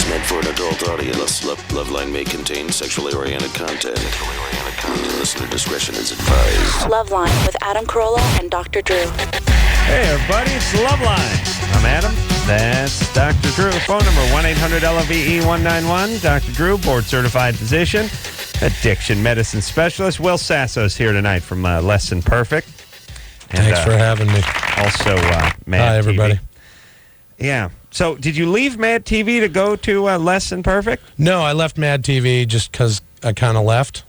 Meant for an adult audience. LoveLine may contain sexually oriented content. Listener discretion is advised. LoveLine with Adam Carolla and Dr. Drew. Hey, everybody, it's LoveLine. I'm Adam. That's Dr. Drew. Phone number 1-800-LOVE-191. Dr. Drew, board-certified physician, addiction medicine specialist. Will Sasso's here tonight from Less Than Perfect. And, thanks for having me. Also, Mad Hi, everybody. TV. Yeah. So, did you leave Mad TV to go to Less Than Perfect? No, I left Mad TV just because I kind of left.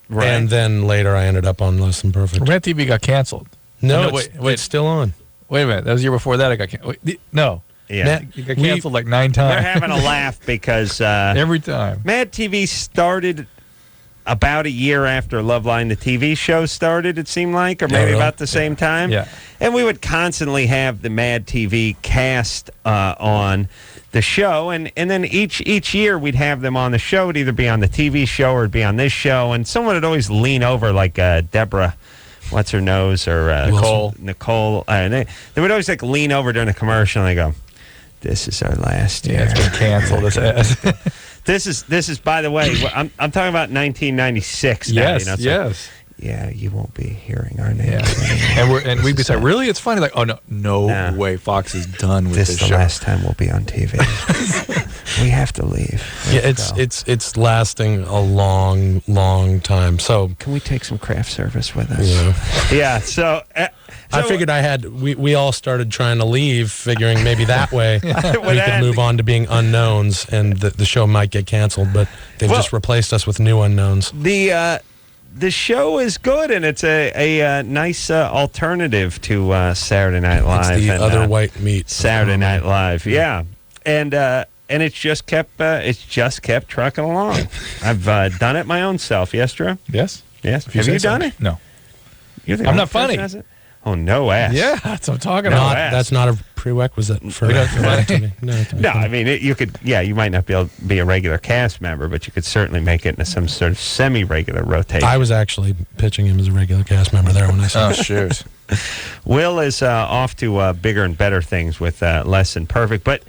Right. And then later I ended up on Less Than Perfect. Mad TV got canceled. No, wait, it's still on. Wait a minute. That was the year before that. It got canceled. No. Yeah. It got canceled like 9 times. They're having a laugh because every time. Mad TV started about a year after LoveLine, the TV show, started, it seemed like, or maybe really? about the same time. Yeah. And we would constantly have the Mad TV cast on the show, and then each year we'd have them on the show. It'd either be on the TV show or it'd be on this show, and someone would always lean over, like Deborah, what's her nose, or Nicole. They would always like lean over during the commercial, and they go, "This is our last year." Yeah, it's been canceled. This is, by the way, I'm talking about 1996 now. Yes, you know, so, yes. Yeah, you won't be hearing our names. Yeah. And we'd be saying, really? It's funny. Like, oh, no way. Fox is done with this is the show. last time we'll be on TV. We have to leave. It's lasting a long time. So Can we take some craft service with us? Yeah. Yeah. So I figured we all started trying to leave, figuring maybe that way we could move on to being unknowns, and the show might get canceled. But they've just replaced us with new unknowns. The show is good, and it's a nice alternative to Saturday Night Live. It's the and, other white meat. Saturday Night Live, yeah, and it's just kept trucking along. I've done it my own self. Yes, Drew? Yes. Yes. Have you done it? No. You're the I'm only not funny. person who has it? Oh, no ass. Yeah, that's what I'm talking about. That's not a prerequisite for No, I mean, you could. Yeah, you might not be able to be a regular cast member, but you could certainly make it into some sort of semi-regular rotation. I was actually pitching him as a regular cast member there when I saw. Oh, shoot. Will is off to bigger and better things with Less Than Perfect. But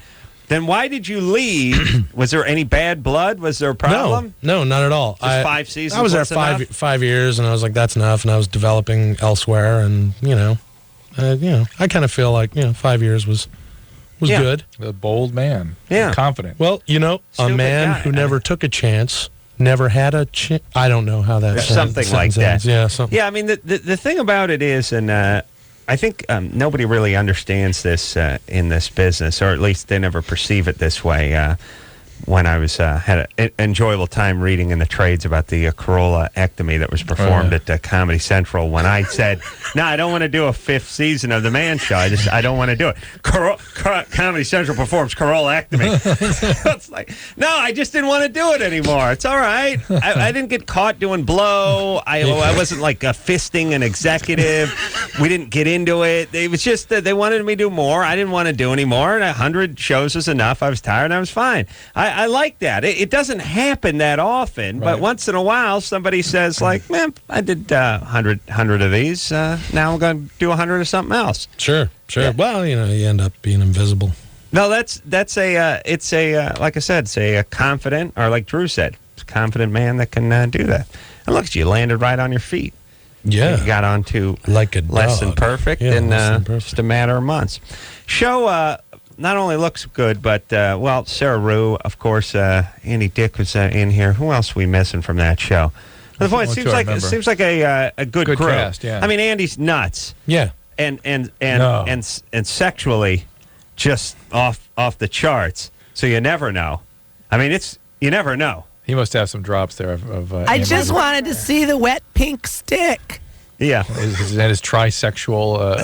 then why did you leave? Was there any bad blood? Was there a problem? No, not at all. Just 5 seasons? I was there 5 years, and I was like, that's enough, and I was developing elsewhere, and, I kind of feel like, 5 years was good. A bold man. Yeah. Confident. Well, a Stupid man guy. who never took a chance, never had a chance. I don't know how that Something like that. Yeah, something. Yeah, I mean, the thing about it is, and I think nobody really understands this in this business, or at least they never perceive it this way. When I was had an enjoyable time reading in the trades about the Carolla-ectomy that was performed at Comedy Central, when I said, "No, I don't want to do a 5th season of the Man Show. I don't want to do it." Comedy Central performs Carolla-ectomy. It's like, no, I just didn't want to do it anymore. It's all right. I didn't get caught doing blow. I wasn't like fisting an executive. We didn't get into it. It was just that they wanted me to do more. I didn't want to do any more. 100 shows was enough. I was tired and I was fine. I like that. It doesn't happen that often, but once in a while, somebody says, like, man, I did 100 of these. Now I'm going to do 100 of something else. Sure. Yeah. Well, you end up being invisible. No, it's like I said, it's a confident, or like Drew said, it's a confident man that can do that. And look at you, landed right on your feet. Yeah. You got on to like a Less Than Perfect in just a matter of months. Show not only looks good, but, Sarah Rue, of course, Andy Dick was in here. Who else are we missing from that show? The point, it seems like a good group. Cast, yeah. I mean, Andy's nuts. Yeah. And sexually just off the charts. So you never know. I mean, you never know. He must have some drops there of I just wanted to see the wet pink stick. Yeah. His trisexual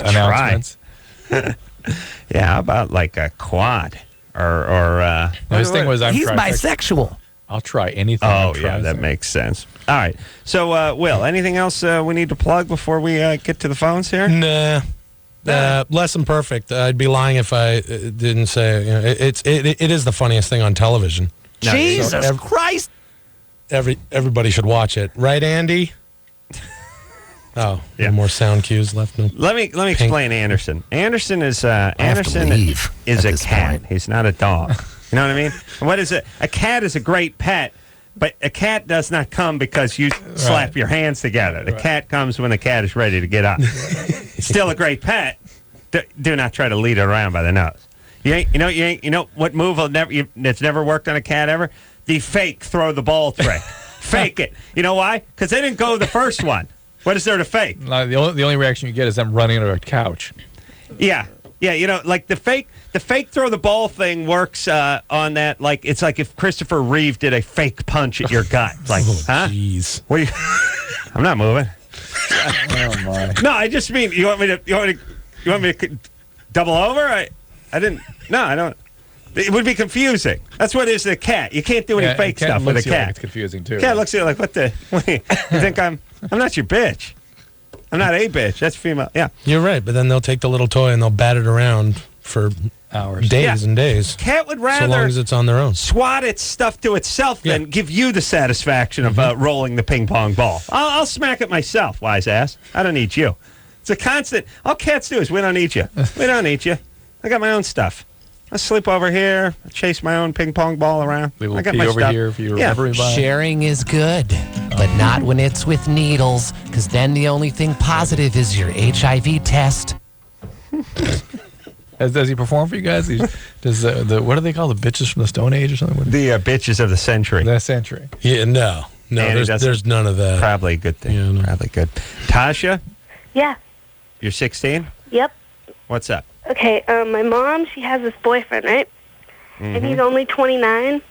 announcements. Yeah, how about like a quad or his thing was, he's bisexual. I'll try anything. Oh, yeah, that makes sense. All right. So, Will, anything else we need to plug before we get to the phones here? Nah. Less Than Perfect. I'd be lying if I didn't say it is the funniest thing on television. No, Jesus Christ! Everybody should watch it, right, Andy? Oh, Yeah. no more sound cues left. No. Let me explain Anderson. Anderson is a cat. point. He's not a dog. You know what I mean? What is it? A cat is a great pet, but a cat does not come because you slap your hands together. The cat comes when the cat is ready to get up. Still a great pet. Do not try to lead it around by the nose. You know what move that's never worked on a cat ever? The fake throw the ball trick. Fake it. You know why? Because they didn't go the first one. What is there to fake? The only reaction you get is them running under a couch. Yeah, like the fake throw the ball thing works on that. Like it's like if Christopher Reeve did a fake punch at your gut. Like, huh? Jeez. I'm not moving. Oh my! No, I just mean you want me to double over? I didn't. No, I don't. It would be confusing. That's what is the cat. You can't do any fake stuff with a cat. Like it's confusing too. Cat looks at you like, what the? You think I'm not your bitch. I'm not a bitch. That's female. Yeah. You're right, but then they'll take the little toy and they'll bat it around for hours, days and days. Cat would rather, so long as it's on their own, swat its stuff to itself than give you the satisfaction of rolling the ping pong ball. I'll smack it myself, wise ass. I don't need you. It's a constant. All cats do is we don't need you. We don't need you. I got my own stuff. I sleep over here. I chase my own ping pong ball around. We I got pee my over stuff. here if you're ever by. Sharing is good, but not when it's with needles, because then the only thing positive is your HIV test. Does he perform for you guys? Does what do they call the bitches from the Stone Age or something? The bitches of the century. The century. Yeah, no, there's none of that. Probably a good thing. Yeah, no. Probably good. Tasha, Yeah. you're 16? Yep. What's up? Okay, my mom, she has this boyfriend, right? And he's only 29,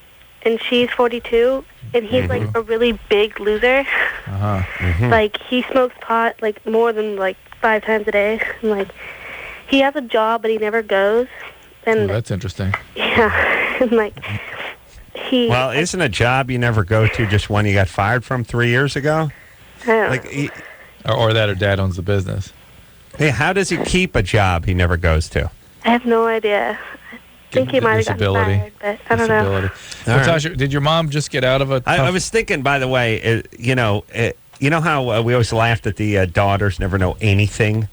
and she's 42, and he's, like, a really big loser. Like, he smokes pot, like, more than, like, 5 times a day. And, like, he has a job, but he never goes. And that's interesting. Yeah. And, like, he... Well, isn't a job you never go to just one you got fired from 3 years ago? I don't know. Like, Or that her dad owns the business. hey, how does he keep a job he never goes to? I have no idea. I think he might have gotten fired, but I don't know. Well, Tasha, did your mom just get out of a... I was thinking, by the way, you know how we always laughed that the daughters never know anything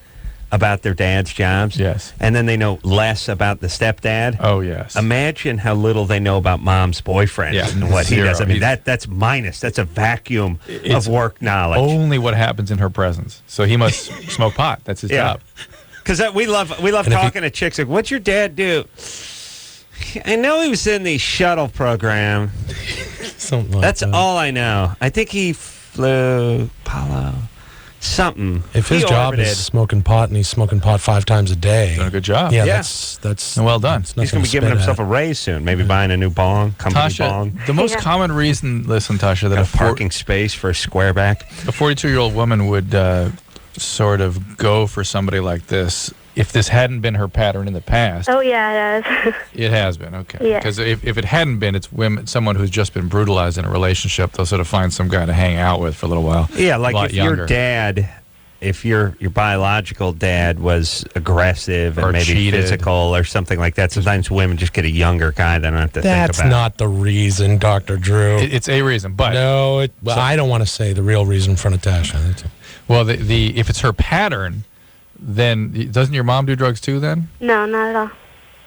about their dad's jobs? Yes. And then they know less about the stepdad? Oh, yes. Imagine how little they know about mom's boyfriend and what he does. I mean, that's minus. That's a vacuum of work knowledge. Only what happens in her presence. So he must smoke pot. That's his job. Because we love talking to chicks. Like, what's your dad do? I know he was in the shuttle program. Something like That's that. all I know. I think he flew Apollo. Something. If his job is smoking pot and he's smoking pot 5 times a day, Doing a good job. yeah, that's well done. He's going to be giving himself a raise soon. Maybe buying a new company Tasha, bong. the most common reason, listen, Tasha, that A parking space for a squareback. a 42-year-old woman would sort of go for somebody like this, if this hadn't been her pattern in the past. Oh, yeah, it has. It has been, okay. Yeah. Because if it hadn't been, it's someone who's just been brutalized in a relationship. They'll sort of find some guy to hang out with for a little while. Yeah, like if younger. your dad, if your biological dad was aggressive and Or maybe cheated. physical or something like that, sometimes women just get a younger guy they don't have to That's think about. not the reason, Dr. Drew. It's a reason, but No, I don't want to say the real reason in front of Tasha. well, the if it's her pattern, then doesn't your mom do drugs too? Then No, not at all.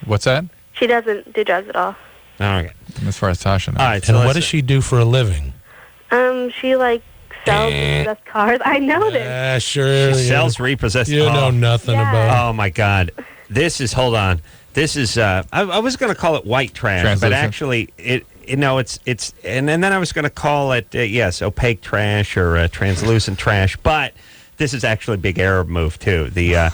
what's that? She doesn't do drugs at all. Okay. As far as Tasha knows. All right, so And what let's- does she do for a living? She, like, sells repossessed cars. I know this. Sure. She sells repossessed. You know nothing Yeah. about Oh my God, hold on. This is I was going to call it white trash, but Translucent. actually it's and then I was going to call it opaque trash or translucent trash, but this is actually a big Arab move too. The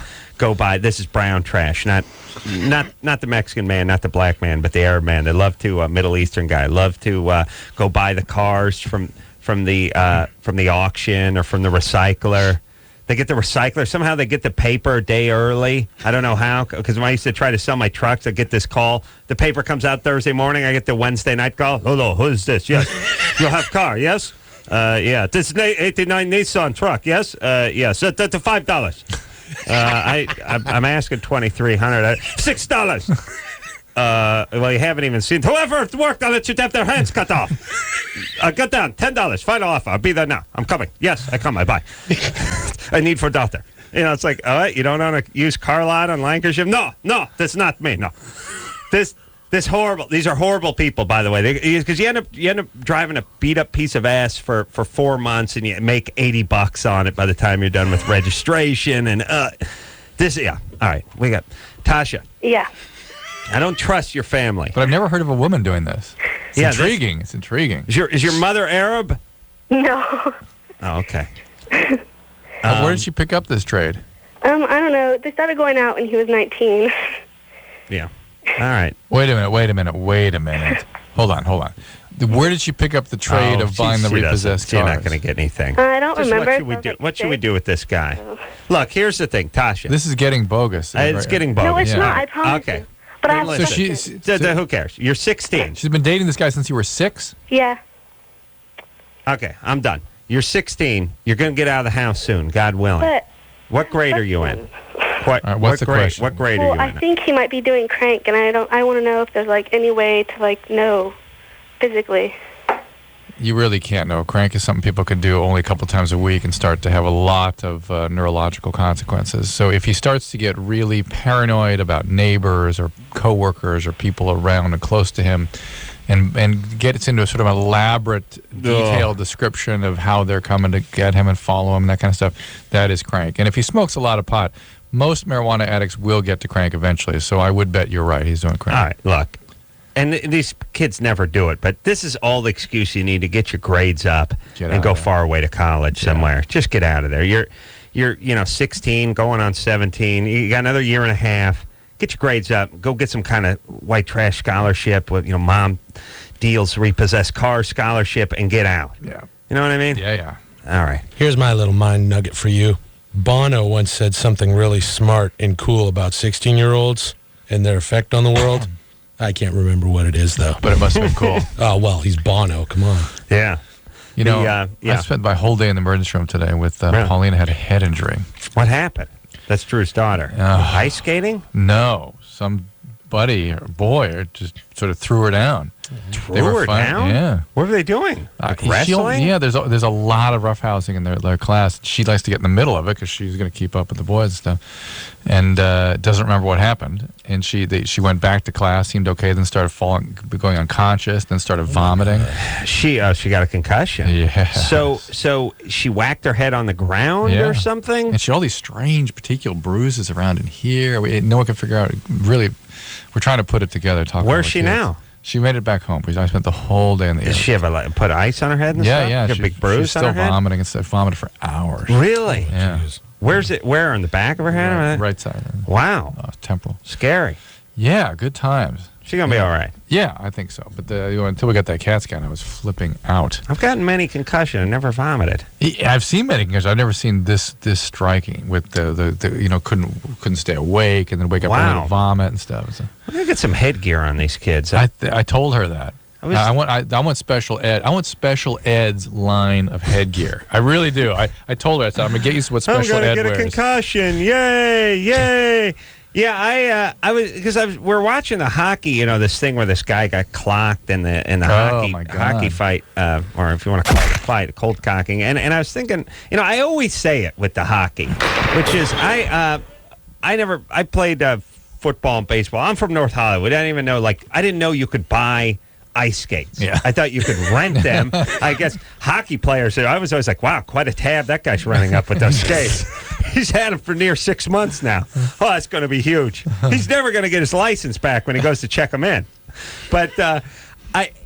this is brown trash, not the Mexican man, not the black man, but the Arab man. They love to Middle Eastern guy love to go buy the cars from the auction or from the recycler. They get the recycler. Somehow they get the paper a day early. I don't know how, because when I used to try to sell my trucks, I get this call. The paper comes out Thursday morning. I get the Wednesday night call. Hello, who is this? Yes. You have car, yes? Yeah. This is 89 Nissan truck, yes? Yes. To $5. I'm asking $2,300. $6. Well, you haven't even seen. Whoever worked on it should have their hands cut off. Get down. $10. Final offer. I'll be there now. I'm coming. Yes, I come. I buy. I need for daughter. It's like, all right, you don't want to use car lot on Lancashire? No, that's not me. No, this horrible. These are horrible people, by the way. Because you end up driving a beat up piece of ass for 4 months, and you make $80 on it by the time you're done with registration. And yeah. All right, we got Tasha. Yeah. I don't trust your family. But I've never heard of a woman doing this. It's intriguing. It's intriguing. Is your mother Arab? No. Oh, okay. Where did she pick up this trade? I don't know. They started going out when he was 19. Yeah. All right. Wait a minute. Hold on. Where did she pick up the trade of buying the repossessed cars? You're not going to get anything. I don't remember. What should we do with this guy? Look, here's the thing, Tasha. This is getting bogus. It's getting bogus. No, it's not. I promise you. But I have so who cares? You're 16. She's been dating this guy since you were 6? Yeah. Okay, I'm done. You're 16. You're going to get out of the house soon, God willing. But what grade are you in? What's the question? What grade are you in? I think he might be doing crank, and I want to know if there's any way to know physically. You really can't know. Crank is something people can do only a couple times a week and start to have a lot of neurological consequences. So if he starts to get really paranoid about neighbors or coworkers or people around and close to him, and gets into a sort of elaborate, detailed description of how they're coming to get him and follow him and that kind of stuff, that is crank. And if he smokes a lot of pot, most marijuana addicts will get to crank eventually. So I would bet you're right. He's doing crank. All right, look. And these kids never do it, but this is all the excuse you need to get your grades up and go far away to college somewhere. Just get out of there. You're 16, going on 17. You got another year and a half. Get your grades up. Go get some kind of white trash scholarship with mom deals repossessed car scholarship and get out. Yeah. You know what I mean? Yeah. All right. Here's my little mind nugget for you. Bono once said something really smart and cool about 16-year-olds and their effect on the world. I can't remember what it is, though. But it must have been cool. Oh, well, he's Bono. Come on. Yeah. I spent my whole day in the emergency room today with Paulina had a head injury. What happened? That's Drew's daughter. Ice skating? No. Some buddy or boy just sort of threw her down. Threw her down? Yeah. What were they doing? Wrestling? There's a lot of roughhousing in their class. She likes to get in the middle of it because she's going to keep up with the boys and stuff, and doesn't remember what happened. And she went back to class, seemed okay, then started going unconscious, then started vomiting. She got a concussion. Yeah. So she whacked her head on the ground or something. And she had all these strange particular bruises around in here. No one can figure out. Really, we're trying to put it together. Where's she now? She made it back home. I spent the whole day in the air. Does she have put ice on her head and stuff? Yeah. She a big bruise she's on her still head? vomiting and stuff. Vomited for hours. Really? Yeah. Where's it? Where? On the back of her head? Right side. Wow. Temporal. Scary. Yeah, good times. She's going to be all right. Yeah, I think so. But until we got that CAT scan, I was flipping out. I've gotten many concussions. I never vomited. I've seen many concussions. I've never seen this striking with the couldn't stay awake and then wake up and vomit and stuff. So. We're going to get some headgear on these kids. I told her that. I want special ed. I want special ed's line of headgear. I really do. I told her I said I'm gonna get you what special ed wears. I'm gonna get a concussion. Yay! Yeah, we're watching the hockey. This thing where this guy got clocked in the hockey fight, or if you want to call it a fight, a cold cocking. And I was thinking, I always say it with the hockey, which is I played football and baseball. I'm from North Hollywood. I didn't even know I didn't know you could buy ice skates. Yeah. I thought you could rent them. I guess hockey players, I was always like, wow, quite a tab that guy's running up with those skates. He's had them for near 6 months now. Oh, that's going to be huge. He's never going to get his license back when he goes to check them in. But I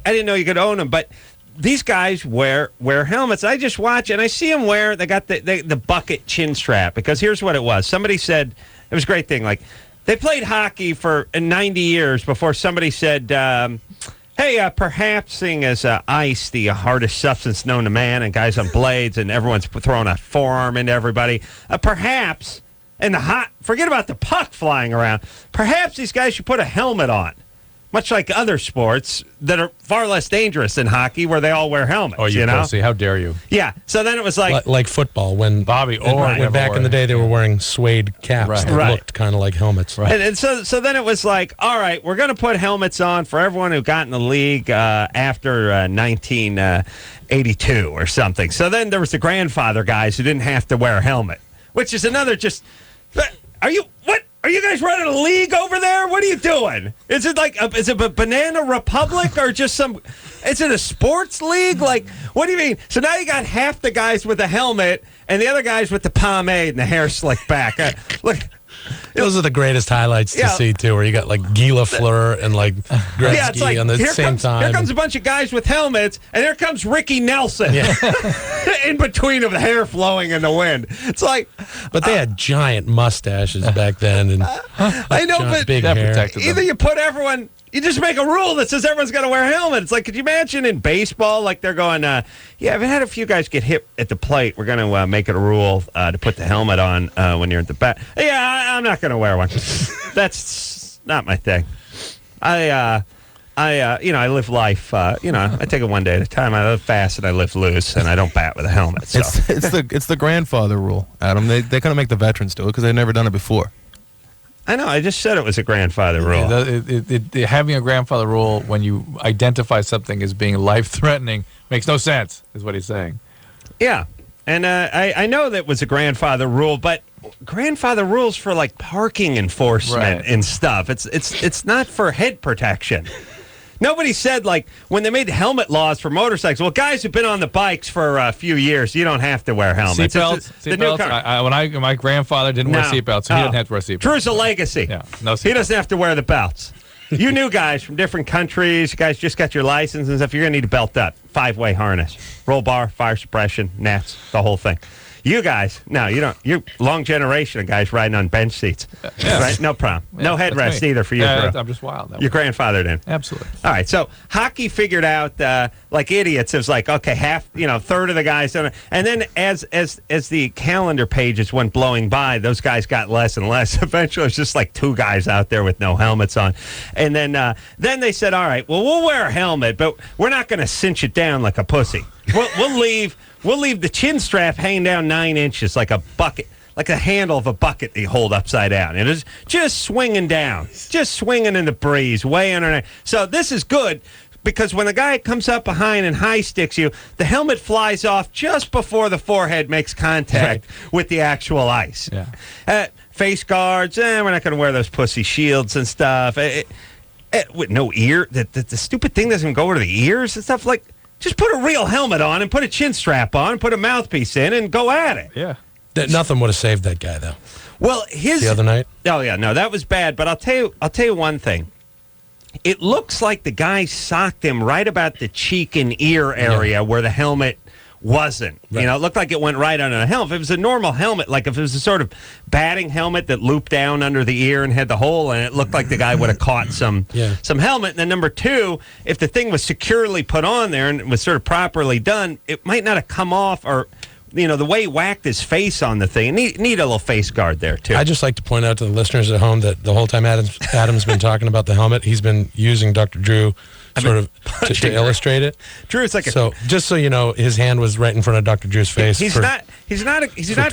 didn't know you could own them. But these guys wear helmets. I just watch and I see them they got the bucket chin strap, because here's what it was. Somebody said, it was a great thing, they played hockey for 90 years before somebody said, hey, perhaps seeing as ice, the hardest substance known to man, and guys on blades, and everyone's throwing a forearm into everybody, perhaps, and forget about the puck flying around, perhaps these guys should put a helmet on, much like other sports that are far less dangerous than hockey, where they all wear helmets. Oh, you pussy! How dare you? Yeah. So then it was like football when Bobby Orr when back in the day they were wearing suede caps that looked kind of like helmets. Right. And so then it was all right, we're going to put helmets on for everyone who got in the league after 1982 or something. So then there was the grandfather guys who didn't have to wear a helmet. which is another just. Are you what? Are you guys running a league over there? What are you doing? Is it is it a Banana Republic or just some? Is it a sports league? Like, what do you mean? So now you got half the guys with the helmet and the other guys with the pomade and the hair slicked back. Look. Those are the greatest highlights to see, too, where you got like Guy Lafleur and like Gretzky it's like, on the same time. Here comes a bunch of guys with helmets, and here comes Ricky Nelson in between of the hair flowing in the wind. It's like. But they had giant mustaches back then. And I know, but big hair. Either you put everyone. You just make a rule that says everyone's got to wear a helmet. It's like, could you imagine in baseball, like they're going, I've had a few guys get hit at the plate. We're going to make it a rule to put the helmet on when you're at the bat. Yeah, I'm not going to wear one. That's not my thing. I live life. I take it one day at a time. I live fast and I live loose, and I don't bat with a helmet. So. It's the grandfather rule, Adam. They couldn't make the veterans do it because they've never done it before. I know. I just said it was a grandfather rule. Having a grandfather rule when you identify something as being life-threatening makes no sense, is what he's saying. Yeah. And I know that was a grandfather rule, but grandfather rules for, like, parking enforcement and stuff. It's not for head protection. Nobody said, like, when they made the helmet laws for motorcycles, well, guys who've been on the bikes for a few years, you don't have to wear helmets. Seatbelts. My grandfather didn't wear seatbelts, so he didn't have to wear seatbelts. Drew's a legacy. Yeah, no seatbelts. He doesn't have to wear the belts. You new guys from different countries, you guys just got your license and stuff, you're going to need a belt up. 5-way harness. Roll bar, fire suppression, nets, the whole thing. You guys, no, you don't. You're long generation of guys riding on bench seats. Right? No problem. Yeah, no headrest either for you, Drew. I'm just wild. Your grandfather did. Absolutely. All right, so hockey figured out, like idiots, it was like, okay, third of the guys. And then as the calendar pages went blowing by, those guys got less and less. Eventually, it was just like 2 guys out there with no helmets on. And then they said, all right, well, we'll wear a helmet, but we're not going to cinch it down like a pussy. We'll leave the chin strap hanging down 9 inches like a bucket, like the handle of a bucket that you hold upside down. And it's just swinging down, just swinging in the breeze, way underneath. So this is good because when the guy comes up behind and high sticks you, the helmet flies off just before the forehead makes contact with the actual ice. Yeah. Face guards, we're not going to wear those pussy shields and stuff. With no ear, the stupid thing doesn't go over the ears and stuff like. Just put a real helmet on and put a chin strap on and put a mouthpiece in and go at it. Yeah. Nothing would have saved that guy, though. Well, the other night? Oh, yeah. No, that was bad. But I'll tell you one thing. It looks like the guy socked him right about the cheek and ear area where the helmet wasn't. Right. It looked like it went right under the helmet. If it was a normal helmet, like if it was a sort of batting helmet that looped down under the ear and had the hole in it, looked like the guy would have caught some helmet. And then number 2, if the thing was securely put on there and it was sort of properly done, it might not have come off or, the way he whacked his face on the thing. Need a little face guard there, too. I'd just like to point out to the listeners at home that the whole time Adam's been talking about the helmet, he's been using Dr. Drew to illustrate it. Drew, it's like just so you know, his hand was right in front of Dr. Drew's face. He's not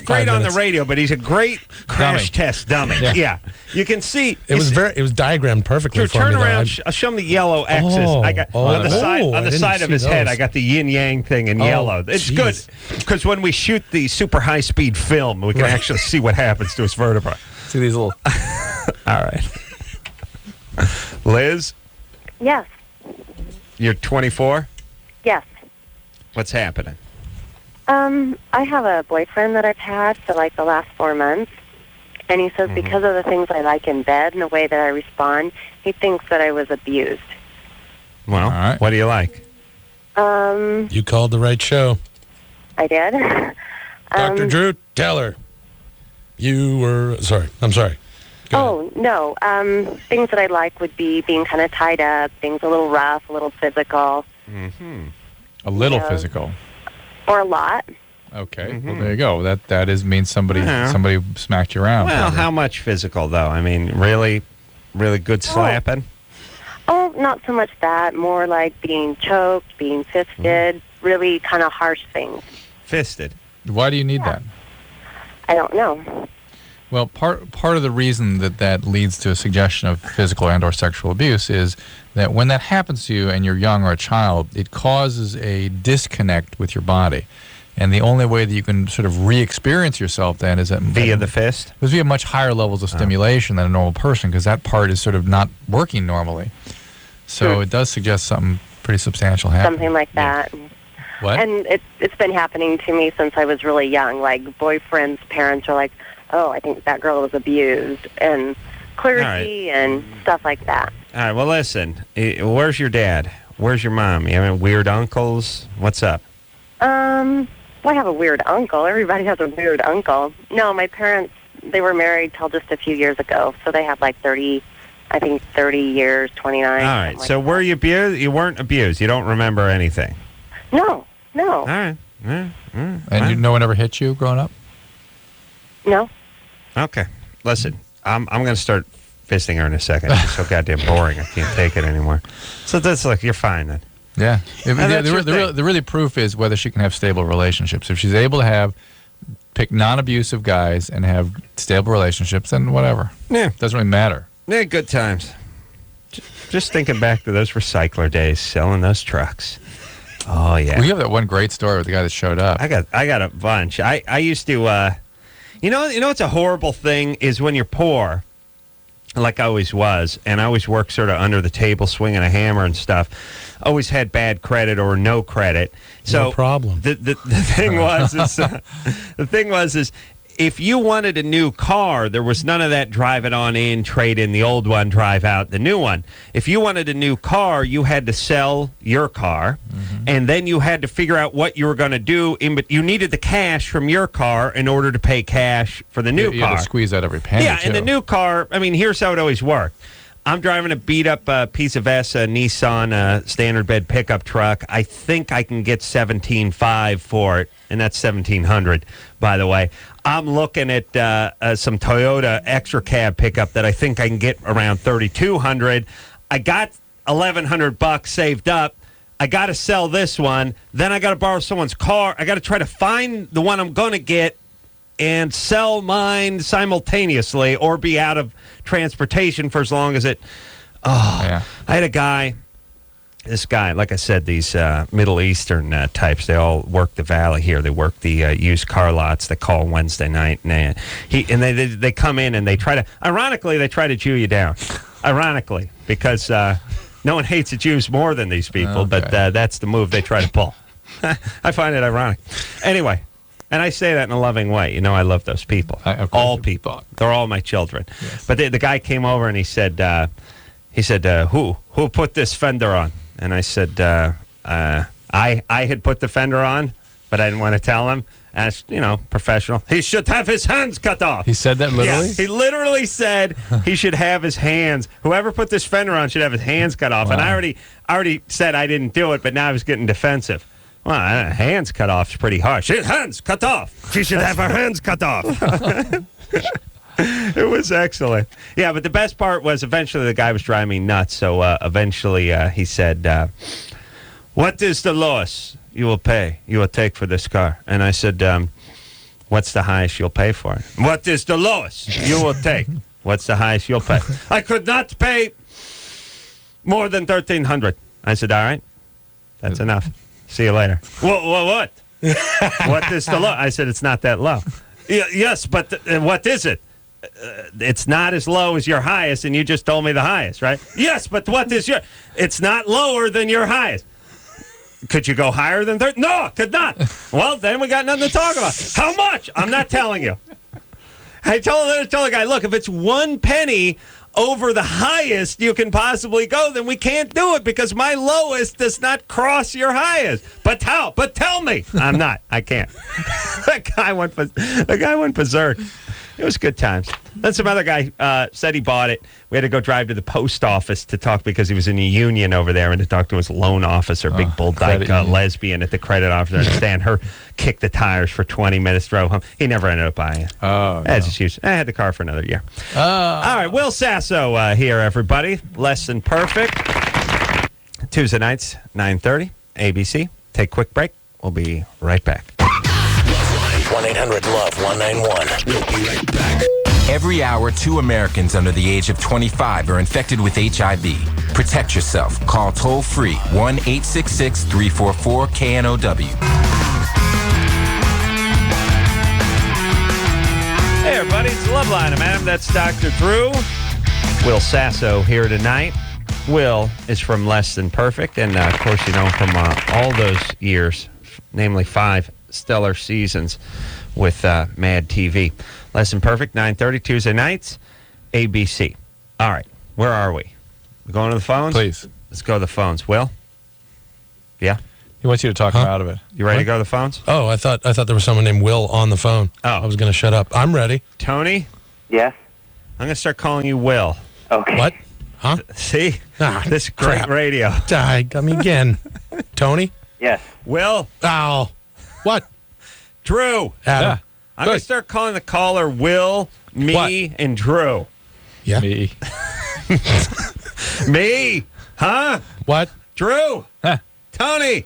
great on the radio, but he's a great crash test dummy. Yeah. You can see it was diagrammed perfectly. Drew, for turn me, around. I'll show him the yellow X's. I got on the side of his head. I got the yin yang thing in yellow. It's good because when we shoot the super high speed film, we can actually see what happens to his vertebrae. See these little. All right, Liz. Yes. You're 24? Yes. What's happening? I have a boyfriend that I've had for like the last 4 months, and he says because of the things I like in bed and the way that I respond, he thinks that I was abused. Well, what do you like? You called the right show. I did. Dr. Drew, tell her. You were... Sorry. I'm sorry. Oh, no. Things that I like would be being kind of tied up, things a little rough, a little physical. Mm-hmm. A little physical. Or a lot. Okay. Well, there you go. That means somebody smacked you around. Well, how much physical, though? I mean, really good slapping? Oh, not so much that. More like being choked, being fisted, really kind of harsh things. Fisted? Why do you need that? I don't know. Well, part of the reason that leads to a suggestion of physical and or sexual abuse is that when that happens to you and you're young or a child, it causes a disconnect with your body. And the only way that you can sort of re-experience yourself then is via the fist? Is via much higher levels of stimulation than a normal person, because that part is sort of not working normally. So it does suggest something pretty substantial happening. Something like that. What? And it's been happening to me since I was really young. Like, boyfriends' parents are like, oh, I think that girl was abused, and clergy and stuff like that. All right, well, listen, where's your dad? Where's your mom? You having weird uncles? What's up? Well, I have a weird uncle. Everybody has a weird uncle. No, my parents, they were married till just a few years ago, so they had like 30 years, 29. All right, so were you abused? You weren't abused. You don't remember anything? No. All right. And no one ever hit you growing up? No. Okay. Listen, I'm going to start fisting her in a second. It's so goddamn boring. I can't take it anymore. So that's like, you're fine then. Yeah. The really proof is whether she can have stable relationships. If she's able to pick non-abusive guys and have stable relationships, then whatever. Yeah. Doesn't really matter. Yeah, good times. Just thinking back to those recycler days, selling those trucks. Oh, yeah. We have that one great story with the guy that showed up. I got a bunch. I used to, you know what's a horrible thing is when you're poor, like I always was, and I always worked sort of under the table swinging a hammer and stuff. Always had bad credit or no credit. So no problem. The thing was is if you wanted a new car, there was none of that drive it on in, trade in the old one, drive out the new one. If you wanted a new car, you had to sell your car, and then you had to figure out what you were going to do. But you needed the cash from your car in order to pay cash for the new car. You had to squeeze out every penny. Yeah, and the new car, I mean, here's how it always worked. I'm driving a beat-up piece of Nissan standard bed pickup truck. I think I can get $17,500 for it, and that's $1,700, by the way. I'm looking at some Toyota extra cab pickup that I think I can get around $3,200. I got $1,100 saved up. I got to sell this one. Then I got to borrow someone's car. I got to try to find the one I'm going to get and sell mine simultaneously or be out of transportation for as long as it... I had a guy... This guy, like I said, these Middle Eastern types, they all work the valley here. They work the used car lots. They call Wednesday night, and they come in and they try to, ironically, they try to Jew you down. Ironically, because no one hates the Jews more than these people, but that's the move they try to pull. I find it ironic. Anyway, and I say that in a loving way. You know, I love those people. All people. They're all my children. Yes. But the guy came over and he said, who put this fender on? And I said, I had put the fender on, but I didn't want to tell him. As, professional. He should have his hands cut off. He said that literally? Yeah, he literally said he should have his hands. Whoever put this fender on should have his hands cut off. Wow. And I already said I didn't do it, but now I was getting defensive. Well, hands cut off is pretty harsh. His hands cut off. She should have her hands cut off. It was excellent. Yeah, but the best part was eventually the guy was driving me nuts. So eventually he said, what is the lowest you will take for this car? And I said, what's the highest you'll pay for it? What is the lowest you will take? What's the highest you'll pay? I could not pay more than $1,300. I said, all right, that's enough. See you later. What? What is the low? I said, it's not that low. Yes, but what is it? It's not as low as your highest, and you just told me the highest, right? Yes, but what is your... It's not lower than your highest. Could you go higher than 30? No, could not. Well, then we got nothing to talk about. How much? I'm not telling you. I told the guy, look, if it's 1 penny over the highest you can possibly go, then we can't do it because my lowest does not cross your highest. But how? But tell me. I'm not. I can't. The guy went berserk. It was good times. Then some other guy said he bought it. We had to go drive to the post office to talk because he was in a union over there and to talk to his loan officer, big bull dyke lesbian at the credit office. And stand her, kick the tires for 20 minutes, drove home. He never ended up buying it. Oh, no. I had the car for another year. All right, Will Sasso here, everybody. Less Than Perfect. Tuesday nights, 9:30, ABC. Take a quick break. We'll be right back. 1-800-LOVE-191. We'll be right back. Every hour, 2 Americans under the age of 25 are infected with HIV. Protect yourself. Call toll-free 1-866-344-KNOW. everybody. It's LoveLine. I'm Adam. That's Dr. Drew. Will Sasso here tonight. Will is from Less Than Perfect, and of course, you know, from all those years, namely 5 stellar seasons with Mad TV. Less Than Perfect, 9:30 Tuesday nights, ABC. All right, where are we? We going to the phones? Please. Let's go to the phones. Will? Yeah? He wants you to talk him out of it. You ready to go to the phones? Oh, I thought there was someone named Will on the phone. Oh. I was going to shut up. I'm ready. Tony? Yes. I'm going to start calling you Will. Okay. What? Huh? See? Ah, this is great crap. radio. Got me again. Tony? Yes. Will? Oh. What? Drew? Adam. I'm going to start calling the caller Will, me, and Drew. Yeah. Me. Me? Huh? What? Drew? Huh. Tony?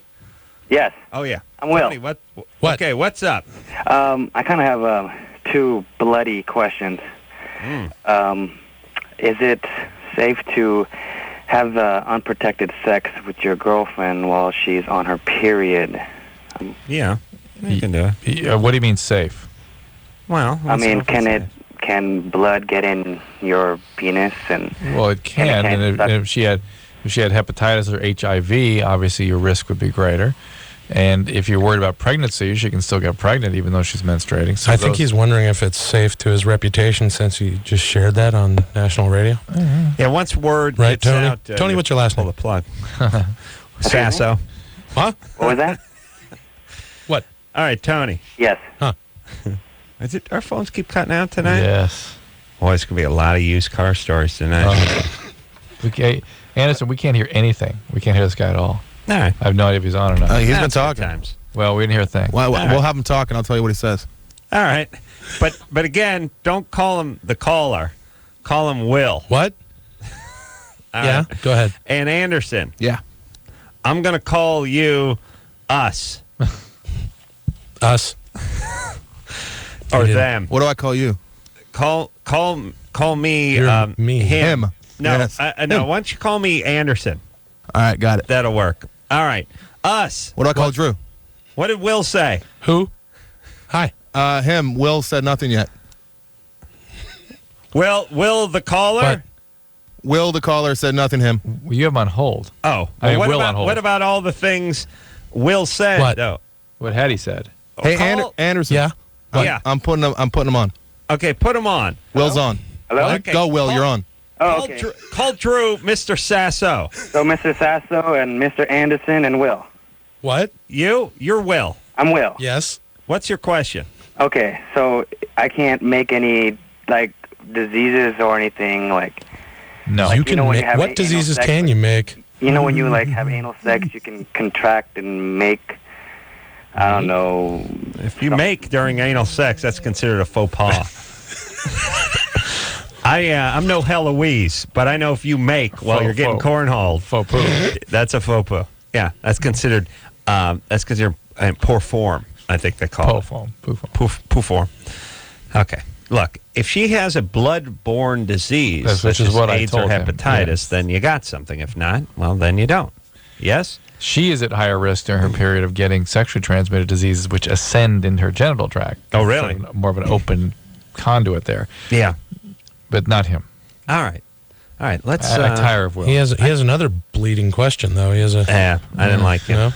Yes. Oh, yeah. I'm Will. Tony, what? What? Okay, what's up? I kind of have 2 bloody questions. Is it safe to have unprotected sex with your girlfriend while she's on her period? Yeah, you can do it. What do you mean safe? Well, I mean, can blood get in your penis? And Well, it can, and if she had hepatitis or HIV, obviously your risk would be greater. And if you're worried about pregnancy, she can still get pregnant even though she's menstruating. So I think he's wondering if it's safe to his reputation since he just shared that on national radio. Mm-hmm. Yeah, once word Right, gets Tony? out... Tony, what's your last pull name? the plug. Sasso. Huh? what was that? What? All right, Tony. Yes. Huh? Is it our phones keep cutting out tonight? Yes. Boy, it's going to be a lot of used car stories tonight. Okay, Anderson, we can't hear anything. We can't hear this guy at all. All right. I have no idea if he's on or not. He's been talking. Times. Well, we didn't hear a thing. We'll have him talk, and I'll tell you what he says. All right. But again, don't call him the caller. Call him Will. What? All Yeah, right. go ahead. And Anderson, Yeah. I'm going to call you us. Us. Or You didn't- them. What do I call you? Call me, You're me. him. Him. No, Yes. no. Why don't you call me Anderson? All right, got it. That'll work. All right. Us. What do I call Drew? What did Will say? Who? Hi. Him. Will said nothing yet. Will the caller? What? Will, the caller, said nothing. Him. Well, you have him on hold. Oh. I mean, what Will about, on hold. What about all the things Will said? What? Though? What had he said? Hey, Call- Anderson. Yeah? Yeah. I'm putting him on. Okay, put him on. Will's on. Hello? Okay. Go, Will. You're on. Oh, okay. Call Drew, Mr. Sasso. So Mr. Sasso and Mr. Anderson and Will. What? You're Will. I'm Will. Yes. What's your question? Okay, so I can't make any, like, diseases or anything, like... No. Like, You you can know when you make. have What anal diseases sex can with- you make? You know when you, like, have anal sex, you can contract and make... I don't know... If you make during anal sex, that's considered a faux pas. I'm no Heloise, but I know if you make while you're getting cornholed, Faux poo. that's a faux pas. Yeah, that's considered poor form. I think they call Poo it. foam. Poo foam. Poo form. Okay. Look, if she has a blood-borne disease, Which such is as what I AIDS or told him, hepatitis, yes. then you got something. If not, well, then you don't. Yes? She is at higher risk during her period of getting sexually transmitted diseases which ascend in her genital tract. Oh, really? Sort of more of an open conduit there, Yeah. but not him. All right. Let's... I tire of Will. He has another bleeding question, though. He has a... Yeah, I didn't like him. You know?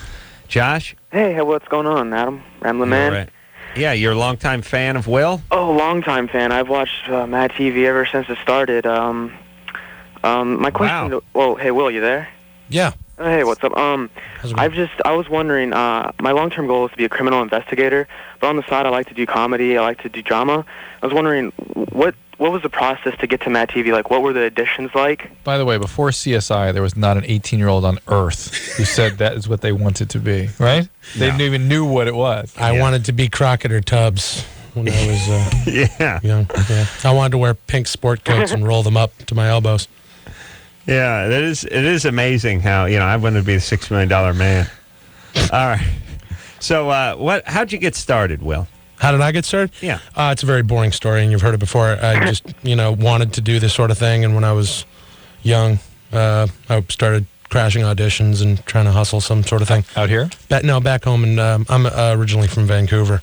Josh? Hey, what's going on, Adam? Ramblin' Man? Right. Yeah, you're a longtime fan of Will? Oh, longtime fan. I've watched Mad TV ever since it started. My question... Wow. Well, hey, Will, you there? Yeah. Oh, hey, what's up? How's it going? I was wondering, my long-term goal is to be a criminal investigator, but on the side I like to do comedy, I like to do drama. I was wondering, what was the process to get to Mad TV? Like, what were the auditions like? By the way, before CSI, there was not an 18-year-old on Earth who said that is what they wanted to be, right? They didn't even knew what it was. I wanted to be Crockett or Tubbs when I was Yeah. young. Yeah. I wanted to wear pink sport coats and roll them up to my elbows. Yeah, it is amazing how, I wanted to be the $6 million man. All right. So, how'd you get started, Will? How did I get started? Yeah. It's a very boring story, and you've heard it before. I just, wanted to do this sort of thing, and when I was young, I started crashing auditions and trying to hustle some sort of thing. Out here? Back home, and I'm originally from Vancouver.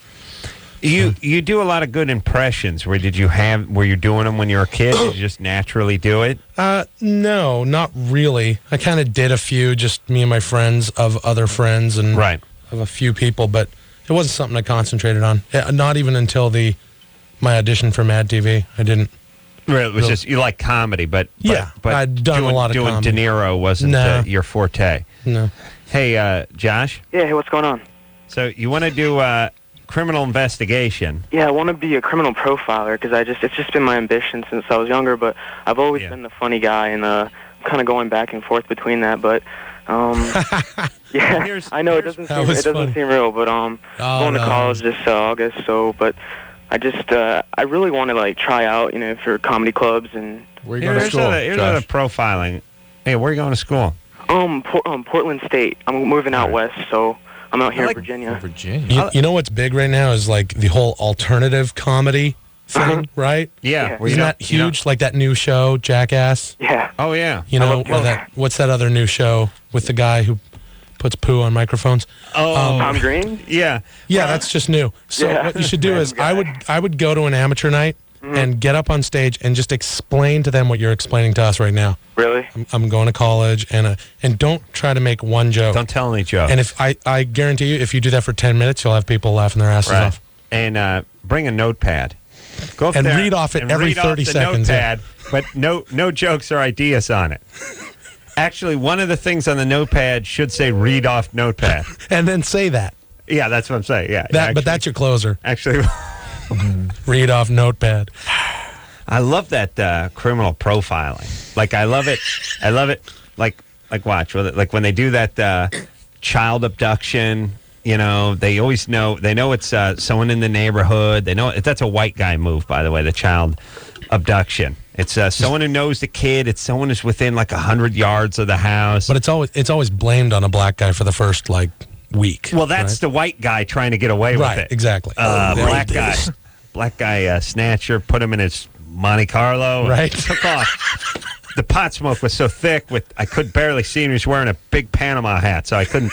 You do a lot of good impressions. Were you doing them when you were a kid? Did you just naturally do it? No, not really. I kind of did a few, just me and my friends of other friends and of a few people, but it wasn't something I concentrated on. Not even until my audition for Mad TV. I didn't. Really, it was just you like comedy, but I'd done a lot of doing comedy. De Niro wasn't your forte. No. Hey, Josh. Yeah. Hey, what's going on? So you want to do criminal investigation? Yeah, I want to be a criminal profiler because it's just been my ambition since I was younger. But I've always been the funny guy, and I'm kind of going back and forth between that. But yeah, I know it doesn't seem real, but going to college this August. So, but I really want to like try out, for comedy clubs and. Where are you going to school? Here's the profiling. Hey, where are you going to school? Portland State. I'm moving out west, so. I'm out here in Virginia. You know what's big right now is like the whole alternative comedy thing, right? Yeah. Isn't that huge? Like that new show, Jackass? Yeah. Oh, yeah. What's that other new show with the guy who puts poo on microphones? Oh, Tom Green? Yeah. Yeah, that's just new. So what you should do is I would go to an amateur night and get up on stage and just explain to them what you're explaining to us right now. Really? I'm going to college, and don't try to make one joke. Don't tell any joke. And if I guarantee you, if you do that for 10 minutes, you'll have people laughing their asses off. And bring a notepad. Go up and there read off it every 30 seconds. Notepad, but no jokes or ideas on it. Actually, one of the things on the notepad should say "read off notepad," and then say that. Yeah, that's what I'm saying. Yeah, but that's your closer. Actually. Read off notepad. I love that criminal profiling. Like I love it. Like watch like when they do that child abduction. They always know. They know it's someone in the neighborhood. They know that's a white guy move. By the way, the child abduction. It's someone who knows the kid. It's someone who's within like 100 yards of the house. But it's always blamed on a black guy for the first week. Well, that's the white guy trying to get away with it. Exactly. Black guy snatcher, put him in his Monte Carlo. Right. Took off. The pot smoke was so thick I could barely see him. He was wearing a big Panama hat, so I couldn't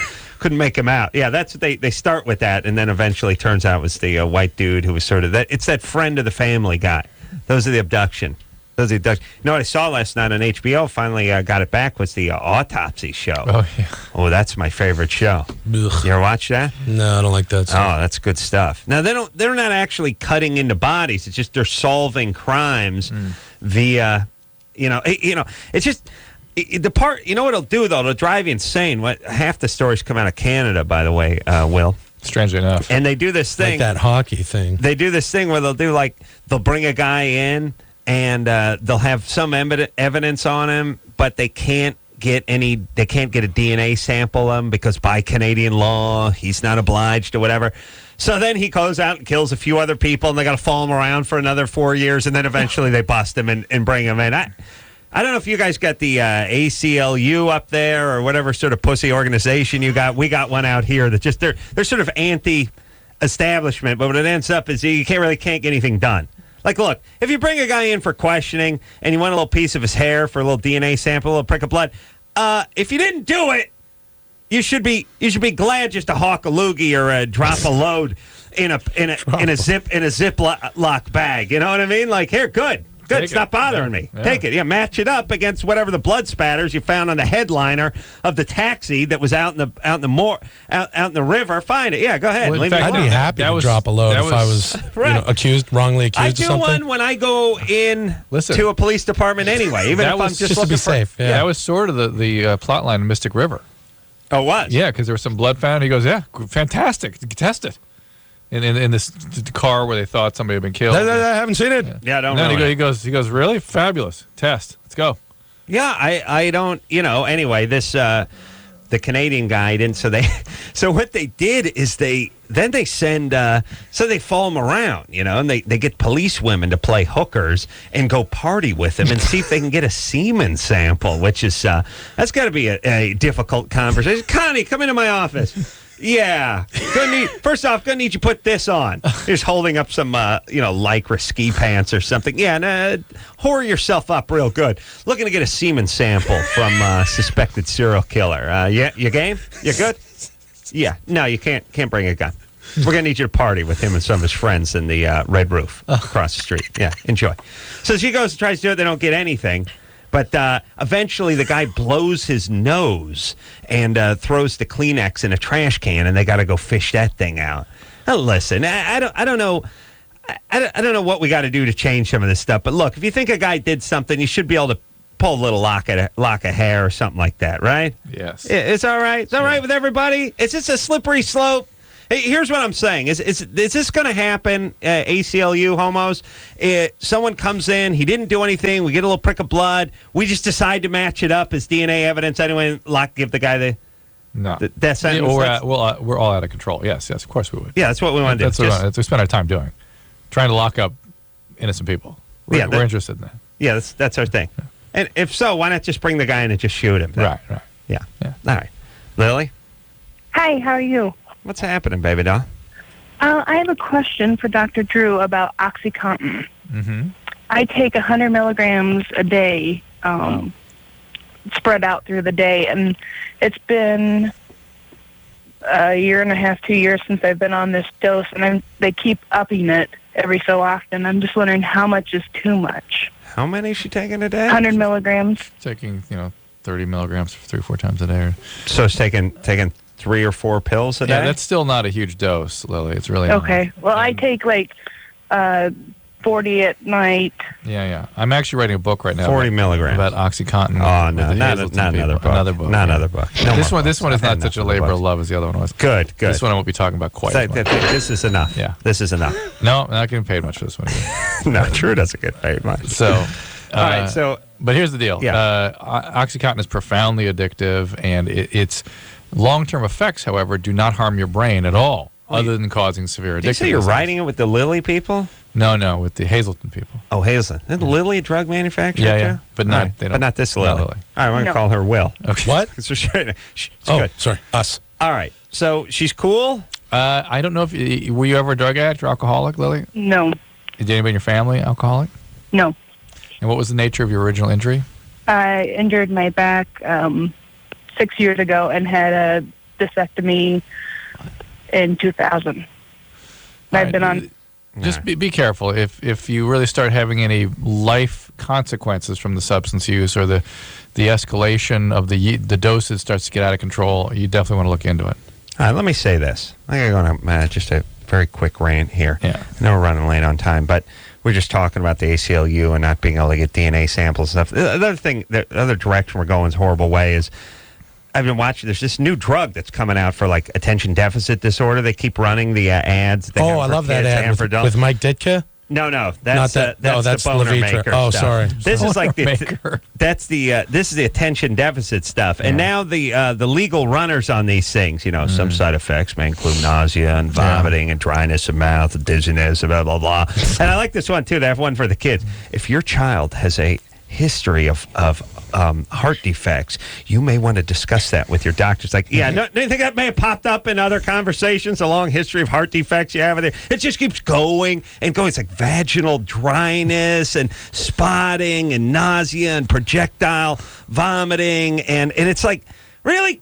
make him out. Yeah, that's what they start with that, and then eventually turns out it was the white dude who was sort of that. It's that friend of the family guy. Those are the abduction. You know what I saw last night on HBO? Finally got it back. Was the autopsy show? Oh yeah. Oh, that's my favorite show. Ugh. You ever watch that? No, I don't like that stuff. Oh, that's good stuff. Now they're not actually cutting into bodies. It's just they're solving crimes via, it's just the part. You know what it'll do though? It'll drive you insane. Half the stories come out of Canada, by the way, Will. Strangely enough. And they do this thing, like that hockey thing. They do this thing where they'll bring a guy in. And they'll have some evidence on him, but they can't get a DNA sample of him because by Canadian law, he's not obliged or whatever. So then he goes out and kills a few other people, and they got to follow him around for another 4 years, and then eventually they bust him and bring him in. I don't know if you guys got the ACLU up there or whatever sort of pussy organization you got. We got one out here that just they're sort of anti-establishment, but what it ends up is you can't get anything done. Like, look, if you bring a guy in for questioning and you want a little piece of his hair for a little DNA sample, a little prick of blood, if you didn't do it, you should be glad just to hawk a loogie or drop a load in a Ziploc bag. You know what I mean? Like, here, good. It's not bothering me. Yeah. Take it. Yeah, match it up against whatever the blood spatters you found on the headliner of the taxi that was out in the river. Find it. Yeah, go ahead. Well, I'd be happy to drop a load if I was wrongly accused of something. I do one when I go in to a police department anyway, even if I'm just to be safe. Yeah. That was sort of the plot line in Mystic River. Oh, what? Yeah, because there was some blood found. He goes, yeah, fantastic. Test it. In this car where they thought somebody had been killed. I haven't seen it. Yeah, I don't know. Really. He goes, really? Fabulous. Test. Let's go. Yeah, I don't, anyway, this, the Canadian guy didn't, so what they did is they send, so they follow him around, and they get police women to play hookers and go party with them and see if they can get a semen sample, which is, that's got to be a difficult conversation. Connie, come into my office. Yeah. First off, gonna need you to put this on. Just holding up some, Lycra ski pants or something. Yeah, whore yourself up real good. Looking to get a semen sample from suspected serial killer. Yeah, you game? You good? Yeah. No, you can't bring a gun. We're going to need you to party with him and some of his friends in the Red Roof across the street. Yeah, enjoy. So she goes and tries to do it. They don't get anything. But eventually the guy blows his nose and throws the Kleenex in a trash can, and they got to go fish that thing out. Now, listen, I don't know. I don't know what we got to do to change some of this stuff. But look, if you think a guy did something, you should be able to pull a little lock of hair or something like that, right? Yes. It's all right. It's all right with everybody. It's just a slippery slope. Hey, here's what I'm saying. Is this going to happen, ACLU homos? Someone comes in, he didn't do anything, we get a little prick of blood, we just decide to match it up as DNA evidence. Anyway, give the guy the death sentence? Yeah, we're all out of control. Yes, of course we would. Yeah, that's what we want to do. That's what we spend our time doing. Trying to lock up innocent people. We're interested in that. Yeah, that's our thing. Yeah. And if so, why not just bring the guy in and just shoot him? Right. Yeah. All right. Lily? Hi, how are you? What's happening, baby doll? I have a question for Dr. Drew about OxyContin. Mm-hmm. I take 100 milligrams a day, spread out through the day, and it's been a year and a half, 2 years since I've been on this dose, and they keep upping it every so often. I'm just wondering how much is too much. How many is she taking a day? 100 milligrams. Taking 30 milligrams 3 or 4 times a day. So it's taking 3 or 4 pills a day? Yeah, that's still not a huge dose, Lily. It's really okay. Not. Well, I take 40 at night. Yeah. I'm actually writing a book right now. 40 milligrams. About OxyContin. Oh, no, not another book. Another book. Not another book. No this one is not such a labor of love as the other one was. Good. This one I won't be talking about quite as much. This is enough. Yeah. This is enough. No, I'm not getting paid much for this one. No, Drew doesn't get paid much. So, all right, but here's the deal. Yeah. OxyContin is profoundly addictive, and its long-term effects, however, do not harm your brain at all, other than causing severe addiction. Did you say you're writing it with the Lilly people? No, with the Hazleton people. Oh, Hazleton. Isn't Lilly a drug manufacturer? Yeah. But not, right. But not this Lilly. All right, I'm going to call her Will. Okay. What? Good. Sorry, us. All right, so she's cool? I don't know if were you ever a drug addict or alcoholic, Lily? No. Did anybody in your family alcoholic? No. And what was the nature of your original injury? I injured my back 6 years ago and had a discectomy in 2000. I've been on. Just be careful. If you really start having any life consequences from the substance use or the escalation of the dosage starts to get out of control, you definitely want to look into it. All right, let me say this. I'm going to go on just a very quick rant here. Yeah. I know we're running late on time, but we're just talking about the ACLU and not being able to get DNA samples and stuff. The other direction we're going is a horrible way is I've been watching. There's this new drug that's coming out for attention deficit disorder. They keep running the ads. I love that ad with Mike Ditka. No, that's the boner Levitra. maker. Oh, stuff. sorry. This is this is the attention deficit stuff, and now the legal runners on these things. Some side effects may include nausea and vomiting and dryness of mouth, and dizziness, blah blah blah. And I like this one too. They have one for the kids. If your child has a history of heart defects, you may want to discuss that with your doctor. It's do you think that may have popped up in other conversations, a long history of heart defects you have? It just keeps going and going. It's vaginal dryness and spotting and nausea and projectile vomiting. And it's really,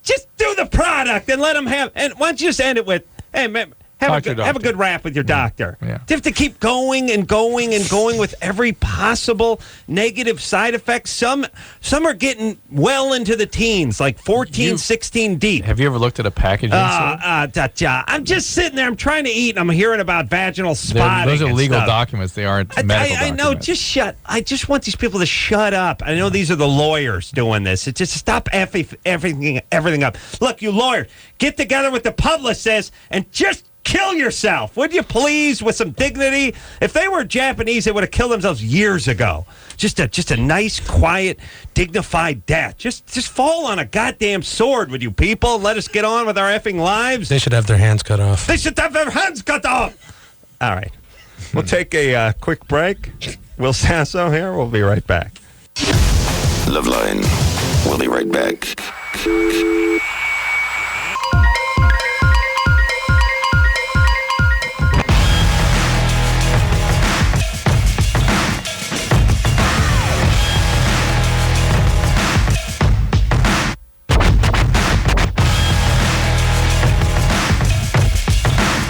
just do the product and let them have, and why don't you just end it with, hey, man, have a good rap with your doctor. Yeah. You have to keep going and going and going with every possible negative side effect. Some are getting well into the teens, 14, 16 deep. Have you ever looked at a package insert? I'm just sitting there. I'm trying to eat, and I'm hearing about vaginal spotting. Those are legal documents. They aren't medical documents. I know. Just shut. I just want these people to shut up. I know these are the lawyers doing this. It's just stop everything up. Look, you lawyers, get together with the publicists and just kill yourself, would you please, with some dignity? If they were Japanese, they would have killed themselves years ago. Just a nice, quiet, dignified death. Just fall on a goddamn sword, would you people, and let us get on with our effing lives? They should have their hands cut off. They should have their hands cut off. All right. We'll take a quick break. Will Sasso here. We'll be right back. LoveLine. We'll be right back.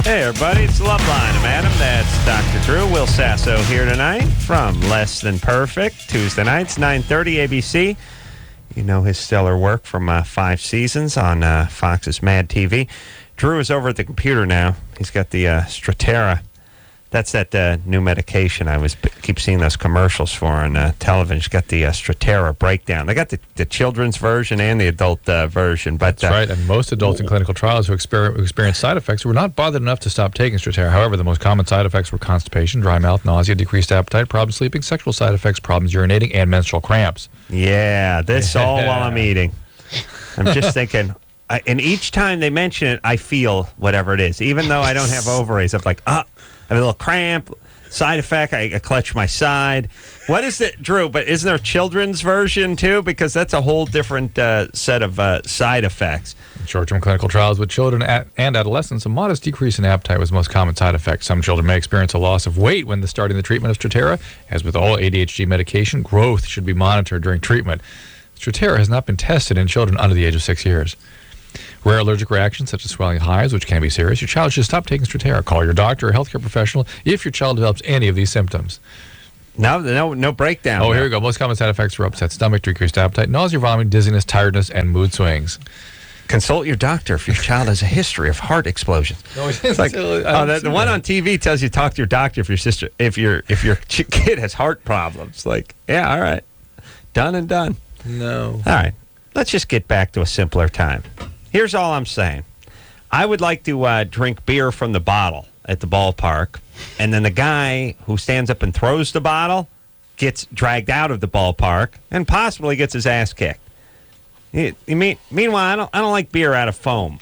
Hey, everybody, it's LoveLine. I'm Adam. That's Dr. Drew. Will Sasso here tonight from Less Than Perfect. Tuesday nights, 9:30 ABC. You know his stellar work from 5 seasons on Fox's Mad TV. Drew is over at the computer now. He's got the Strattera. That's that new medication. I keep seeing those commercials for on television. He's got the Strattera breakdown. They got the children's version and the adult version. But that's right. And most adults in clinical trials who experience side effects were not bothered enough to stop taking Strattera. However, the most common side effects were constipation, dry mouth, nausea, decreased appetite, problems sleeping, sexual side effects, problems urinating, and menstrual cramps. Yeah, this all while I'm eating. I'm just thinking... and each time they mention it, I feel whatever it is. Even though I don't have ovaries, I'm like, I have a little cramp, side effect, I clutch my side. What is it, Drew? But isn't there a children's version, too? Because that's a whole different set of side effects. In short-term clinical trials with children and adolescents, a modest decrease in appetite was the most common side effect. Some children may experience a loss of weight when starting the treatment of Strattera. As with all ADHD medication, growth should be monitored during treatment. Strattera has not been tested in children under the age of 6 years. Rare allergic reactions such as swelling hives, which can be serious. Your child should stop taking Strattera. Call your doctor or healthcare professional if your child develops any of these symptoms. No breakdown. Oh, here we go. Most common side effects are upset stomach, decreased appetite, nausea, vomiting, dizziness, tiredness, and mood swings. Consult your doctor if your child has a history of heart explosions. No, it's like the one on TV tells you talk to your doctor if your kid has heart problems. Like, yeah, all right, done and done. No. All right, let's just get back to a simpler time. Here's all I'm saying. I would like to drink beer from the bottle at the ballpark, and then the guy who stands up and throws the bottle gets dragged out of the ballpark and possibly gets his ass kicked. Meanwhile, I don't like beer out of foam.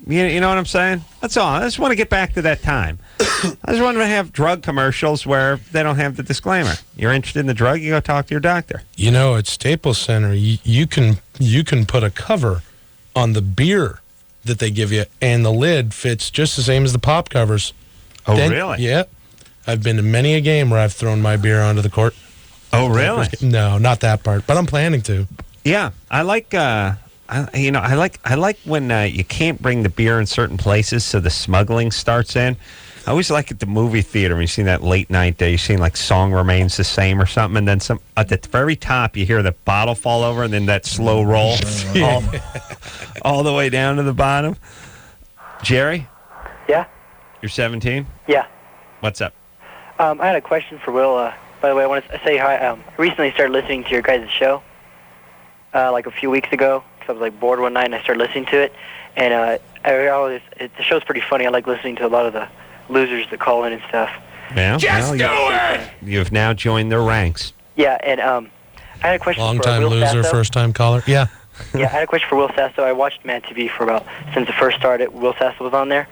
You know what I'm saying? That's all. I just want to get back to that time. I just want to have drug commercials where they don't have the disclaimer. You're interested in the drug, you go talk to your doctor. You know, at Staples Center, you can put a cover on the beer that they give you, and the lid fits just the same as the pop covers. Oh, really? Yeah. I've been to many a game where I've thrown my beer onto the court. Oh, really? No, not that part, but I'm planning to. Yeah, I like I like when you can't bring the beer in certain places, so the smuggling starts in. I always like at the movie theater when you see that late night day, you seen like Song Remains the Same or something, and then some at the very top you hear the bottle fall over, and then that slow roll all the way down to the bottom. Jerry? Yeah? You're 17? Yeah. What's up? I had a question for Will. By the way, I want to say hi. I recently started listening to your guys' show, like a few weeks ago, because I was like bored one night and I started listening to it. And the show's pretty funny. I like listening to a lot of the losers that call in and stuff. Yeah, just do it! You've now joined their ranks. Yeah, and I had a question for Will Long-time loser, Sasso. first-time caller. Yeah. Yeah, I had a question for Will Sasso. I watched Mad TV since it first started. Will Sasso was on there,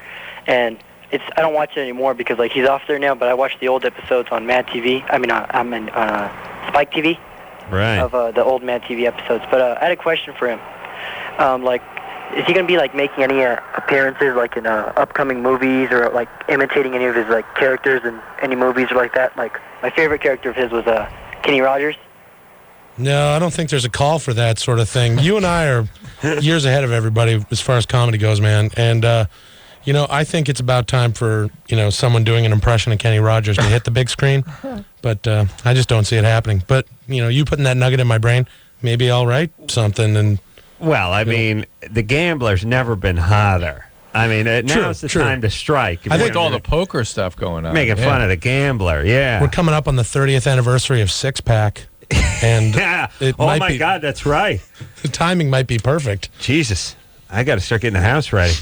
and I don't watch it anymore because like he's off there now. But I watched the old episodes on Mad TV. I mean, I'm in Spike TV. Right. Of the old Mad TV episodes. But I had a question for him. Is he going to be like making any appearances like in upcoming movies or like imitating any of his like characters in any movies or like that? Like my favorite character of his was Kenny Rogers. No, I don't think there's a call for that sort of thing. You and I are years ahead of everybody as far as comedy goes, man. And I think it's about time for someone doing an impression of Kenny Rogers to hit the big screen. But I just don't see it happening. But you putting that nugget in my brain, maybe I'll write something and. Well, I mean, the Gambler's never been hotter. I mean, now's the time to strike. I think all the poker stuff going on. Making fun of the Gambler, yeah. We're coming up on the 30th anniversary of Six Pack. And yeah. Oh, my God, that's right. The timing might be perfect. Jesus. I got to start getting the house ready.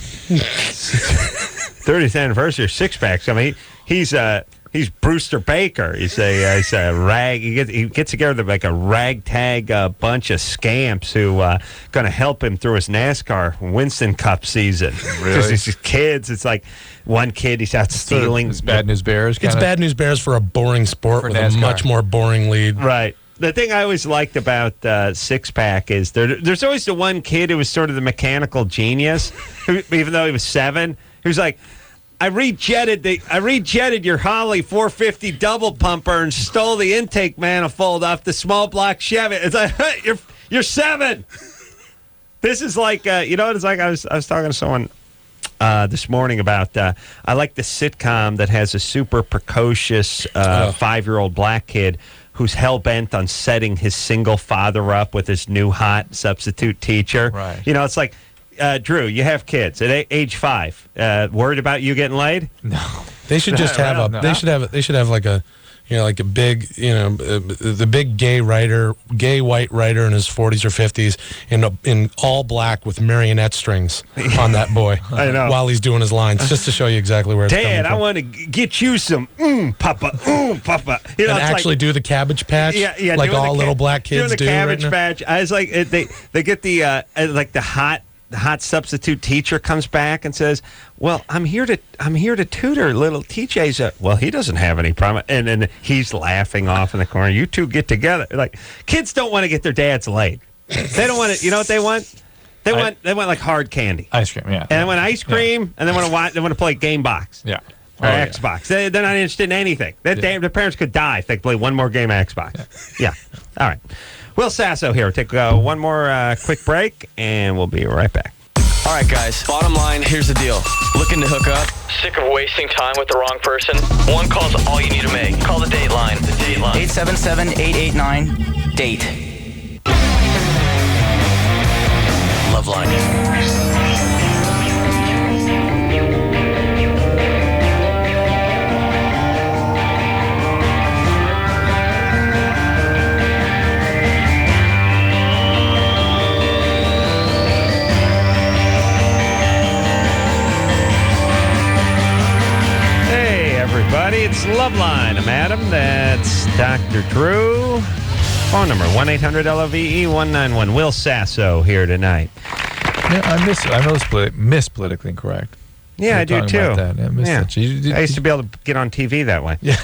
30th anniversary of Six Packs. I mean, he's Brewster Baker. He's a rag. He gets together with like a ragtag bunch of scamps who going to help him through his NASCAR Winston Cup season. Really? These kids. It's like one kid. He's out stealing. It's Bad News Bears. It's Bad News Bears for a boring sport with NASCAR. a much more boring lead. Right. The thing I always liked about Six Pack is there's always the one kid who was sort of the mechanical genius, who, even though he was 7, who's like, I rejetted your Holly 450 double pumper and stole the intake manifold off the small block Chevy. It's like, hey, you're 7. This is like, what it's like? I was talking to someone this morning about I like the sitcom that has a super precocious 5-year-old black kid who's hell-bent on setting his single father up with his new hot substitute teacher. Right. It's like, Drew, you have kids at age 5. Worried about you getting laid? No. They should just have They should have like a, like a big, the big gay white writer in his 40s or 50s in all black with marionette strings on that boy. I know. While he's doing his lines, just to show you exactly where it's coming Dad, from. I want to get you some papa, papa. And actually do the Cabbage Patch, like all little black kids do. Do The Cabbage right Patch. I was like, they get the like the hot substitute teacher comes back and says, "Well, I'm here to tutor little TJ's." Well, he doesn't have any problem, and then he's laughing off in the corner. You two get together. Like, kids don't want to get their dads laid. They don't want to. You know what they want? They want like hard candy, ice cream. Yeah, and they want ice cream, and they want to play Game Box. Yeah. Or Xbox. They're not interested in anything. Their parents could die if they play one more game of Xbox. Yeah. All right. Will Sasso here. Take one more quick break, and we'll be right back. All right, guys. Bottom line, here's the deal. Looking to hook up? Sick of wasting time with the wrong person? One call's all you need to make. Call the Dateline. The Dateline. 877-889-DATE. LoveLine. Everybody, it's LoveLine. I'm Adam. That's Dr. Drew. Phone number 1-800-LOVE-191. Will Sasso here tonight. Yeah, I miss politically incorrect. Yeah, I do too. I used to be able to get on TV that way. Yeah.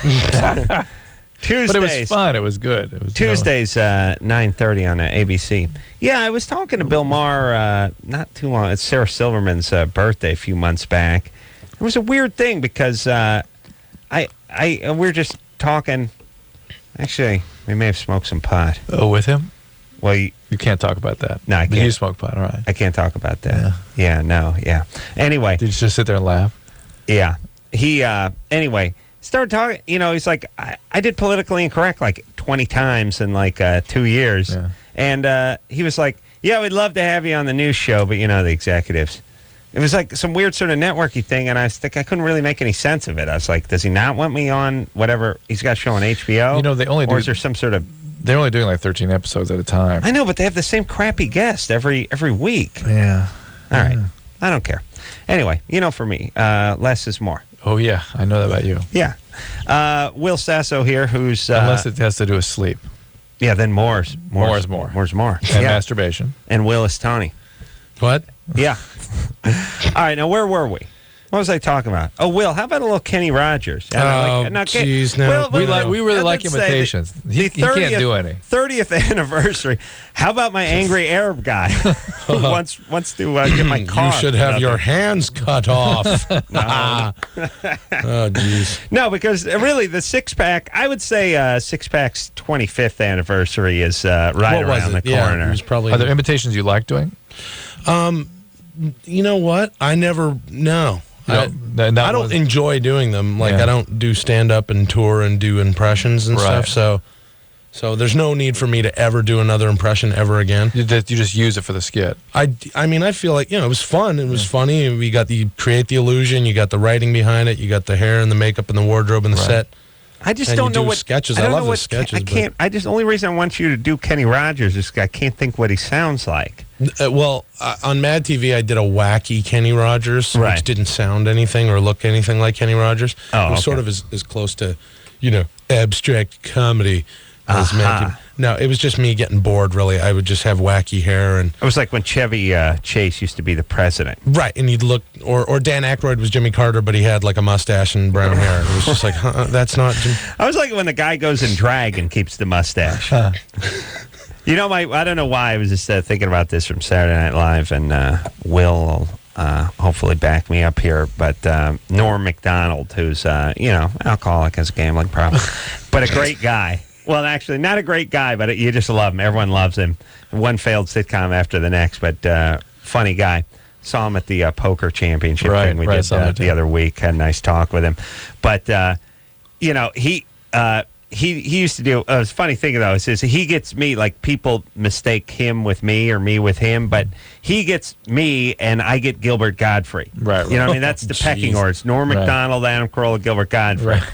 Tuesdays. But it was fun. It was good. It was Tuesdays, 9:30 on ABC. Yeah, I was talking to Bill Maher not too long. It's Sarah Silverman's birthday a few months back. It was a weird thing because we're just talking. Actually, we may have smoked some pot. Oh, with him? Well, you can't talk about that. No, I can't. You smoke pot, all right. I can't talk about that. Yeah. Anyway. Did you just sit there and laugh? Yeah. He, anyway, started talking. He's like, I did politically incorrect like 20 times in like 2 years. Yeah. And he was like, yeah, we'd love to have you on the news show, but the executives. It was like some weird sort of networky thing, and I couldn't really make any sense of it. I was like, does he not want me on whatever he's got a show on HBO? They only do. Or is there some sort of? They're only doing like 13 episodes at a time. I know, but they have the same crappy guest every week. Yeah. All right. I don't care. Anyway, for me, less is more. Oh yeah, I know that about you. Yeah. Will Sasso here, who's unless it has to do with sleep. Yeah, then more's more. More's more. And masturbation. And Will is Tony. What? Yeah. All right, now where were we? What was I talking about? Oh, Will, how about a little Kenny Rogers? Jeez, we really like imitations. He can't do any. 30th anniversary. How about my angry Arab guy who wants to get my car? You should have your hands cut off. No. Oh, jeez. No, because really the six-pack, I would say six-pack's 25th anniversary is right around the corner. It was probably. Are there imitations you like doing? You know what? I never know. I don't enjoy doing them. Like I don't do stand up and tour and do impressions and stuff. So there's no need for me to ever do another impression ever again. You just use it for the skit. I mean, I feel like it was fun. It was funny. We got create the illusion. You got the writing behind it. You got the hair and the makeup and the wardrobe and the set. I just don't know what sketches. I love the sketches. I can't. The only reason I want you to do Kenny Rogers is I can't think what he sounds like. On Mad TV, I did a wacky Kenny Rogers, which didn't sound anything or look anything like Kenny Rogers. It was sort of as close to, abstract comedy as Mad TV. No, it was just me getting bored, really. I would just have wacky hair. And it was like when Chevy Chase used to be the president. Right, and he'd look, or Dan Aykroyd was Jimmy Carter, but he had like a mustache and brown hair. It was just like, that's not Jim. I was like when the guy goes in drag and keeps the mustache. I don't know why I was just thinking about this from Saturday Night Live, and Will hopefully back me up here, but Norm Macdonald, who's, alcoholic, has a gambling problem, but a great guy. Well, actually, not a great guy, but you just love him. Everyone loves him. One failed sitcom after the next, but funny guy. Saw him at the poker championship thing we did the other week. Had a nice talk with him. But, he used to do, a funny thing, though, is he gets me, like, people mistake him with me or me with him, but he gets me and I get Gilbert Godfrey. Right. You know what I mean? That's the pecking order. It's Norm Macdonald, Adam Carolla, Gilbert Godfrey. Right.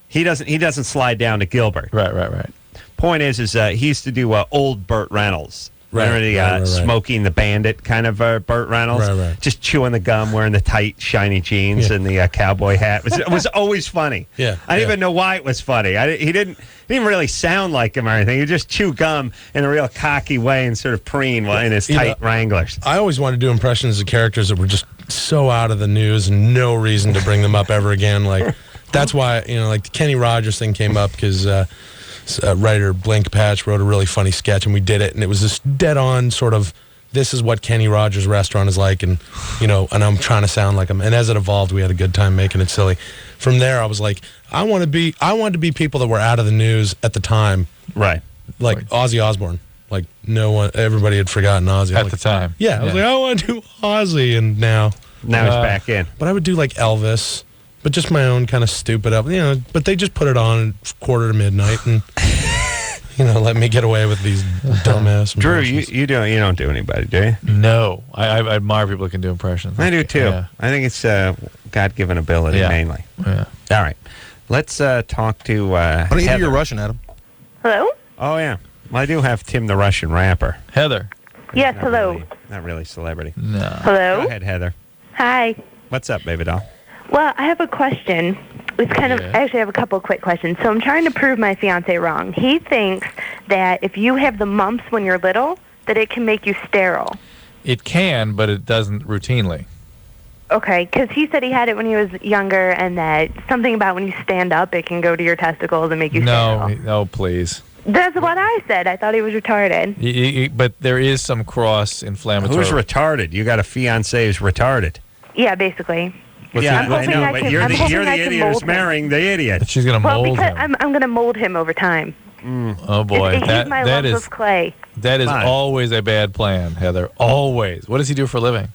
He doesn't slide down to Gilbert. Right. Point is he used to do old Burt Reynolds. Remember the Smoking the Bandit kind of Burt Reynolds? Right. Just chewing the gum, wearing the tight, shiny jeans and the cowboy hat. It was always funny. Yeah. I didn't even know why it was funny. He didn't really sound like him or anything. He just chew gum in a real cocky way and sort of preen in his tight Wranglers. I always wanted to do impressions of characters that were just so out of the news and no reason to bring them up ever again. Like, that's why, like the Kenny Rogers thing came up because writer Blink Patch wrote a really funny sketch and we did it, and it was this dead-on sort of, this is what Kenny Rogers' restaurant is like, and and I'm trying to sound like him. And as it evolved, we had a good time making it silly. From there, I was like, I wanted to be people that were out of the news at the time, right? Like Ozzy Osbourne. Like everybody had forgotten Ozzy at the time. Yeah, I was like, I want to do Ozzy, and now he's back in. But I would do like Elvis. But just my own kind of stupid up, but they just put it on at 1:45 and, let me get away with these dumbass Drew, impressions. you don't do anybody, do you? No. I admire people who can do impressions. I do, too. Yeah. I think it's God-given ability, mainly. Yeah. All right. Let's talk to Why don't you do your Russian, Adam? Hello? Oh, yeah. Well, I do have Tim the Russian rapper. Heather. Yes, hello. Not really celebrity. No. Hello? Go ahead, Heather. Hi. What's up, baby doll? Well, I have a question. It's kind of, actually, I have a couple of quick questions. So I'm trying to prove my fiance wrong. He thinks that if you have the mumps when you're little, that it can make you sterile. It can, but it doesn't routinely. Okay, because he said he had it when he was younger, and that something about when you stand up, it can go to your testicles and make you sterile. No, please. That's what I said. I thought he was retarded. But there is some cross-inflammatory. Who's retarded? You got a fiance who's retarded. Yeah, basically. I know, but you're the idiot who's marrying the idiot. She's going to mold him. I'm going to mold him over time. Oh, boy. He's my lump of clay. That is always a bad plan, Heather. Always. What does he do for a living?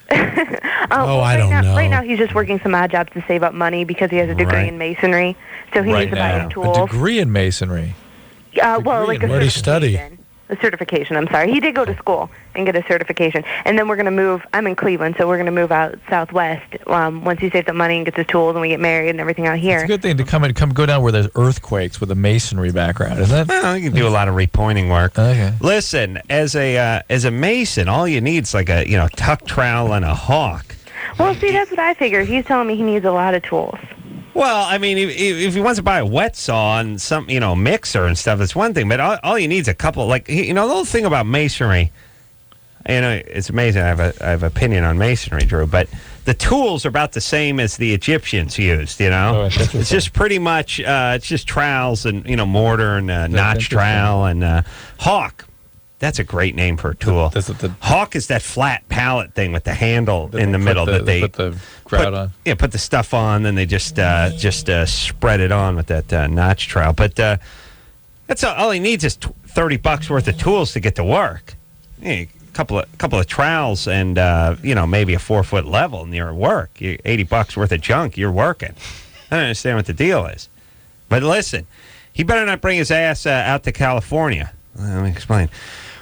I don't know. Right now, he's just working some odd jobs to save up money because he has a degree in masonry. So he needs to buy his tools. A degree in masonry? Where did he study? A certification, I'm sorry. He did go to school and get a certification. And then we're going to move. I'm in Cleveland, so we're going to move out southwest once he saves up money and gets his tools and we get married and everything out here. It's a good thing to go down where there's earthquakes with a masonry background, isn't it? Well, you can do a lot of repointing work. Okay. Listen, as a mason, all you need is like a tuck trowel and a hawk. Well, see, that's what I figured. He's telling me he needs a lot of tools. Well, I mean, if he wants to buy a wet saw and some, mixer and stuff, it's one thing. But all you need is a couple, the whole thing about masonry, it's amazing. I have opinion on masonry, Drew, but the tools are about the same as the Egyptians used, It's just pretty much, it's just trowels and, mortar and notch trowel and hawk. That's a great name for a tool. Hawk is that flat pallet thing with the handle in the middle that they put the grout on. Yeah, put the stuff on, then they just spread it on with that notch trowel. But that's all he needs is $30 worth of tools to get to work. A couple of trowels and maybe a 4-foot level, and you're at work. $80 worth of junk, you're working. I don't understand what the deal is. But listen, he better not bring his ass out to California. Let me explain.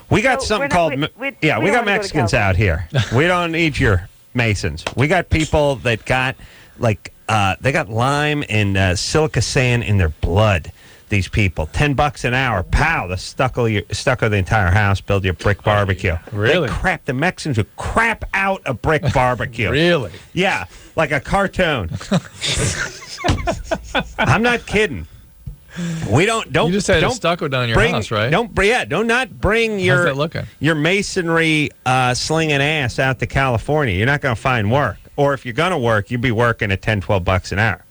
We got something called... we got Mexicans out here. We don't need your Masons. We got people that got, they got lime and silica sand in their blood, these people. $10 an hour. Pow, the stucco the entire house, build you a brick barbecue. Really? The Mexicans would crap out a brick barbecue. Really? Yeah, like a cartoon. I'm not kidding. We don't. You just had stucco down your house, right? Do not bring your masonry slinging ass out to California. You're not going to find work, or if you're going to work, you'd be working at $10-12 an hour.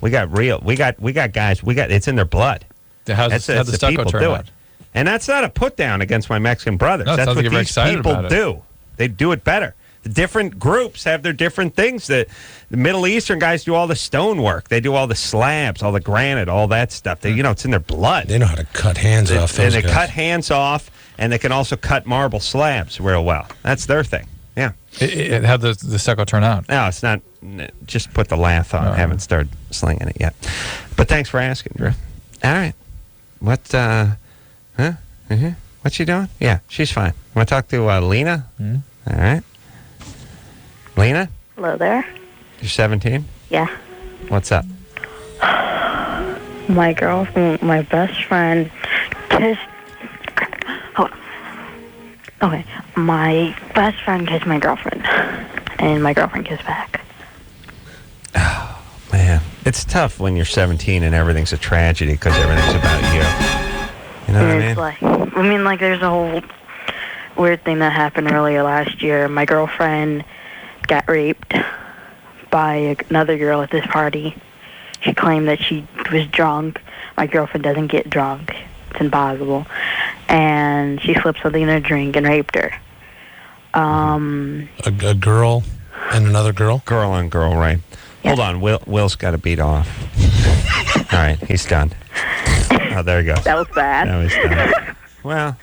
We got guys. It's in their blood. How'd the stucco people turn do out? it, and that's not a put down against my Mexican brothers. No, that's what like these people do. They do it better. The different groups have their different things. The Middle Eastern guys do all the stone work. They do all the slabs, all the granite, all that stuff. They, it's in their blood. They know how to cut hands off. And they cut hands off, and they can also cut marble slabs real well. That's their thing. Yeah. How'd the secco turn out? No, it's not. Just put the lath on. Haven't started slinging it yet. But thanks for asking, Drew. All right. What, What's she doing? Yeah, she's fine. Want to talk to Lena? Mm-hmm. All right. Lena? Hello there. You're 17? Yeah. What's up? My girlfriend, my best friend, kissed. Hold on. Okay, my best friend kissed my girlfriend, and my girlfriend kissed back. Oh, man. It's tough when you're 17 and everything's a tragedy because everything's about you. You know what I mean? It's like, there's a whole weird thing that happened earlier last year. My girlfriend got raped by another girl at this party. She claimed that she was drunk. My girlfriend doesn't get drunk. It's impossible. And she slipped something in her drink and raped her. A girl and another girl? Girl on girl, right. Yeah. Hold on. Will's got to beat off. All right, he's done. Oh, there he goes. That was bad. Now he's done. Well,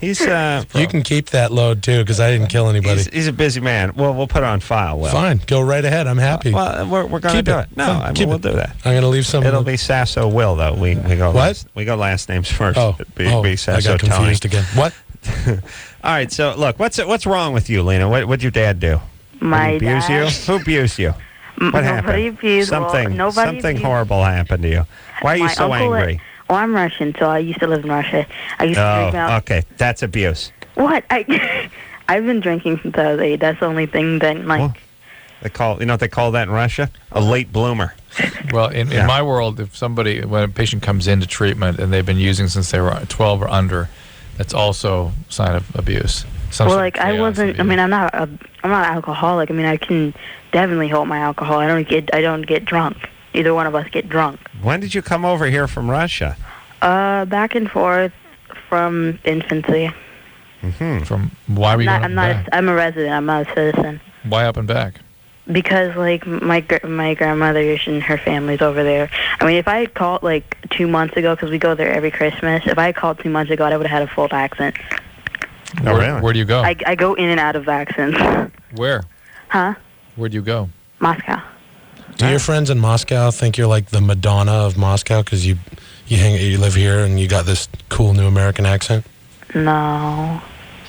he's... you can keep that load, too, because I didn't kill anybody. He's a busy man. Well, we'll put it on file, Will. Fine. Go right ahead. I'm happy. Well, we're going to do it. No, we'll do that. I'm going to leave some... It'll be Sasso Will, though. We go what? We go last names first. Oh, be Sasso I got confused Tony. again. What? All right, so, look, what's wrong with you, Lena? What'd your dad do? My Did he abuse dad... you? Who abused you? What happened? Something horrible happened to you. Why are you so angry? I'm Russian, so I used to live in Russia. I used to drink out. Okay, that's abuse. What? I've been drinking since I was 8. That's the only thing that, Well, they call, you know what they call that in Russia? A late bloomer. Well, in my world, when a patient comes into treatment and they've been using since they were 12 or under, that's also a sign of abuse. I wasn't. I mean, I'm not an alcoholic. I mean, I can definitely hold my alcohol. I don't get drunk. Neither one of us get drunk. When did you come over here from Russia? Back and forth from infancy. Mm-hmm. Why were you going back? I'm a resident. I'm not a citizen. Why up and back? Because my grandmother and her family's over there. I mean, if I had called 2 months ago, because we go there every Christmas, if I had called 2 months ago, I would have had a full accent. Oh, really? Where do you go? I go in and out of accents. Where? Huh? Where do you go? Moscow. Do your friends in Moscow think you're like the Madonna of Moscow because you live here and you got this cool new American accent? No.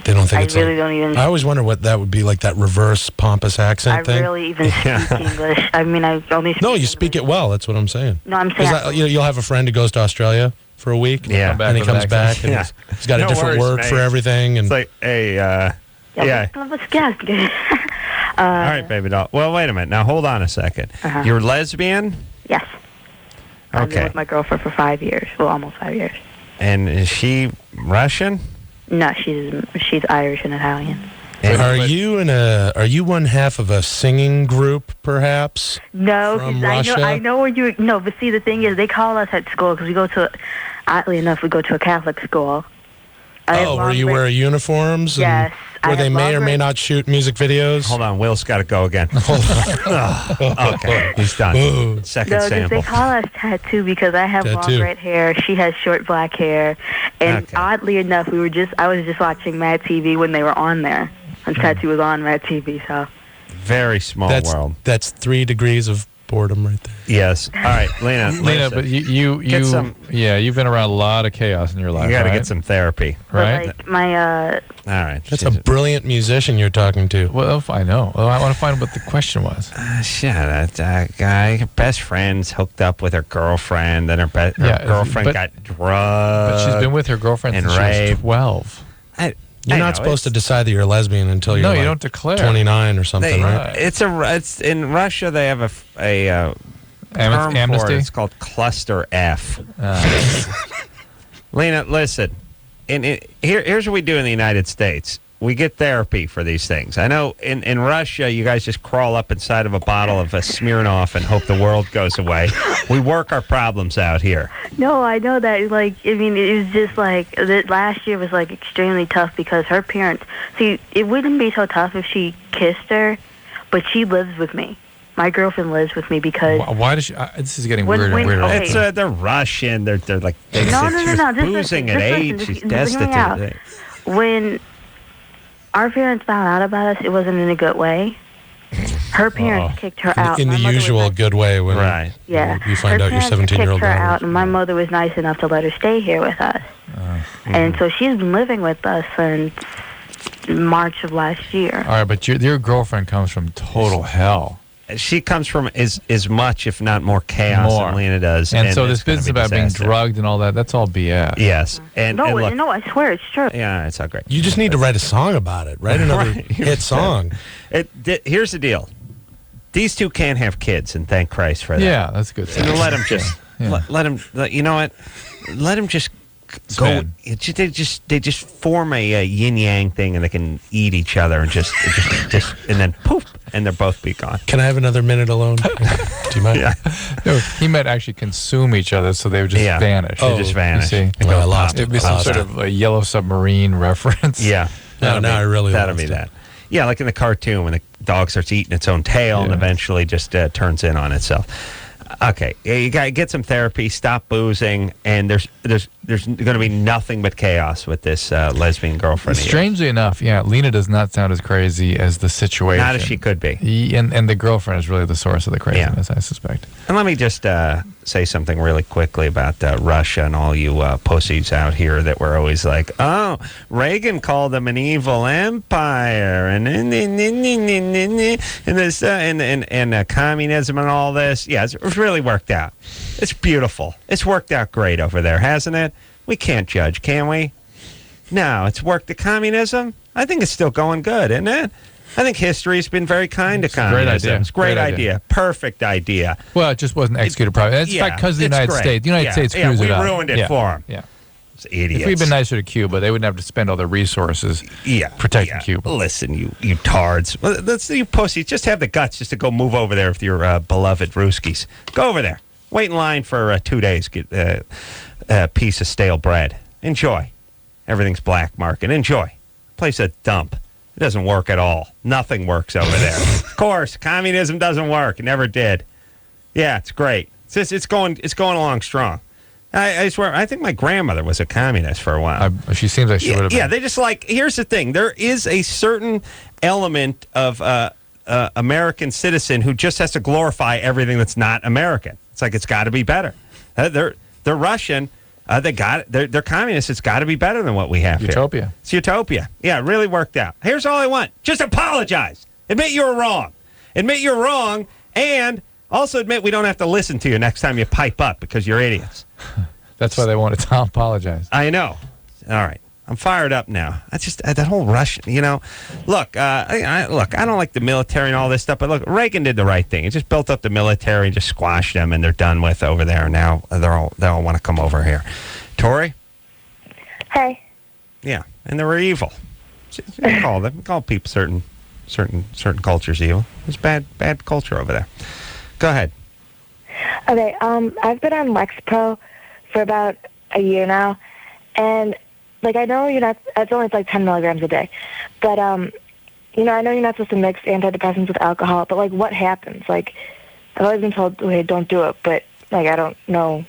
They don't think I it's really don't even... I always wonder what that would be, like that reverse pompous accent thing. I really even speak English. I mean, I only speak No, you speak it well. That's what I'm saying. No, I'm saying... You'll have a friend who goes to Australia for a week. Yeah. And he comes back and he's got a different word for everything. And it's like, hey, yeah. All right, baby doll. Well, wait a minute. Now, hold on a second. You're lesbian? Yes. Okay. I've been with my girlfriend for 5 years. Well, almost 5 years. And is she Russian? No, she's Irish and Italian. Are you one half of a singing group, perhaps? No, from because Russia? I know where you... No, but see, the thing is, they call us at school because we go to... Oddly enough, we go to a Catholic school. Where you wear uniforms? Yes. Where they may or may not shoot music videos? Hold on, Will's got to go again. Okay, he's done. Second sample. They call us tattoo because I have long red hair. She has short black hair. And oddly enough, I was just watching Mad TV when they were on there. And Tattoo was on Mad TV, so... Very small world. That's 3 degrees of boredom right there. Yes. All right, Lena. Lena, but you've been around a lot of chaos in your life. You got to right? get some therapy, right? All right. That's a brilliant musician you're talking to. Well, I know. Well, I want to find what the question was. That guy, best friend's hooked up with her girlfriend, then her girlfriend got drugged. But she's been with her girlfriend since she was 12. You're not supposed to decide that you're a lesbian until you're you don't declare 29 or something, right? It's in Russia. They have a term amnesty. For it. It's called cluster F. Lena, listen. Here's what we do in the United States. We get therapy for these things. I know in Russia, you guys just crawl up inside of a bottle of a Smirnoff and hope the world goes away. We work our problems out here. No, I know that. It was just last year was extremely tough because her parents. See, it wouldn't be so tough if she kissed her, but she lives with me. My girlfriend lives with me because. Why does she? This is getting weirder and weirder. Okay. They're Russian. They're like. No. Boozing at 8. She's destitute. When our parents found out about us, it wasn't in a good way. Her parents kicked her out. In the usual good way when you find out your 17-year-old daughter. daughter. Out, and my mother was nice enough to let her stay here with us. And so she's been living with us since March of last year. All right, but your girlfriend comes from total hell. She comes from as much, if not more, chaos than Lena does. And so this business about being drugged and all that, that's all BS. Yes. No, I swear it's true. Yeah, it's all great. You just need to write a song about it. Write another hit song. Here's the deal. These two can't have kids, and thank Christ for that. Yeah, that's good. And let them just, let them, you know what? Let them just go. They just form a yin yang thing, and they can eat each other, and just and then poof, and they're both be gone. Can I have another minute alone? Do you mind? Yeah. No, he might actually consume each other, so they would just vanish. They just vanish. You see? Well, I lost It'd be some sort of a Yellow Submarine reference. Yeah. Now I really that'll be that. Yeah, like in the cartoon when the dog starts eating its own tail and eventually just turns in on itself. Okay, you got to get some therapy, stop boozing, and there's going to be nothing but chaos with this lesbian girlfriend. Strangely enough, Lena does not sound as crazy as the situation. Not as she could be. And the girlfriend is really the source of the craziness, I suspect. And let me just say something really quickly about Russia and all you pussies out here that were always like, oh, Reagan called them an evil empire, and this and communism and all this. Yeah, it's really worked out. It's beautiful. It's worked out great over there, hasn't it? We can't judge, can we? No, it's worked. The communism, I think it's still going good, isn't it? I think history's been very kind to communism. It's a great idea. Perfect idea. Well, it just wasn't executed properly. It's because of the United States. The United States screws it up. We ruined it for them. Yeah. It's idiots. If we'd been nicer to Cuba, they wouldn't have to spend all their resources protecting Cuba. Listen, you tards. Let's you pussies. Just have the guts just to go move over there with your beloved Ruskies. Go over there. Wait in line for 2 days. Get a piece of stale bread. Enjoy. Everything's black market. Enjoy. Place a dump. It doesn't work at all. Nothing works over there. Of course, communism doesn't work. It never did. Yeah, it's great. It's going along strong. I swear, I think my grandmother was a communist for a while. She seems like she would have been. Yeah, they just here's the thing. There is a certain element of American citizen who just has to glorify everything that's not American. It's like it's got to be better. They're Russian. They got it. They're communists. It's got to be better than what we have Utopia. here. It's utopia. Yeah, it really worked out. Here's all I want. Just apologize. Admit you were wrong. Admit you're wrong, and also admit we don't have to listen to you next time you pipe up because you're idiots. That's why they wanted to apologize. I know. All right. I'm fired up now. That's just that whole Russian, Look, I don't like the military and all this stuff, but look, Reagan did the right thing. He just built up the military, just squashed them, and they're done with over there. Now they all want to come over here. Tori? Hey. Yeah, and they were evil. Call people certain cultures evil. It's bad culture over there. Go ahead. Okay. I've been on Lexapro for about a year now, and I know you're not. It's only 10 milligrams a day, but I know you're not supposed to mix antidepressants with alcohol. But what happens? I've always been told, okay, don't do it. But I don't know.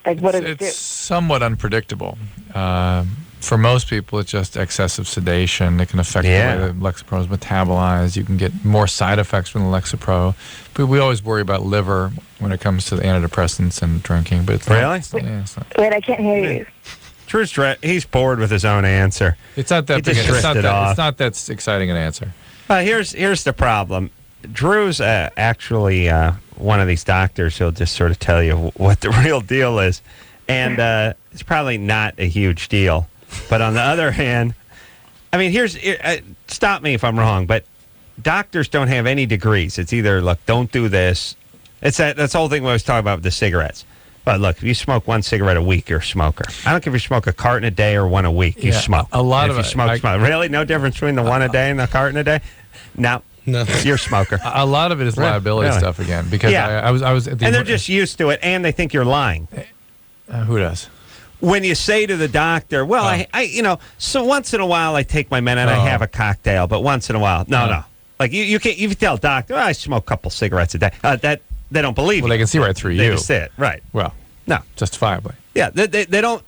What does it do? It's somewhat unpredictable. For most people, it's just excessive sedation. It can affect the way the Lexapro is metabolized. You can get more side effects from the Lexapro. But we always worry about liver when it comes to the antidepressants and drinking. But it's really? Wait, I can't hear you. Drew's he's bored with his own answer. It's not that big. It's not that exciting an answer. Here's the problem. Drew's actually one of these doctors who'll just sort of tell you what the real deal is, and it's probably not a huge deal. But on the other hand, I mean, stop me if I'm wrong, but doctors don't have any degrees. It's either, look, don't do this. It's that's the whole thing we always talk about with the cigarettes. But look, if you smoke one cigarette a week, you're a smoker. I don't care if you smoke a carton a day or one a week. You smoke. A lot of it. Smoke. Really? No difference between the one a day and the carton a day? No. You're a smoker. A lot of it is liability stuff again. Because I was at the and they're just used to it, and they think you're lying. Who does? When you say to the doctor, well, I so once in a while I take my men and I have a cocktail, but once in a while, no. You can't. You can tell doctor, I smoke a couple cigarettes a day. That they don't believe. Well, they can see right through you. They just say it, right? Well, no, justifiably. Yeah, they don't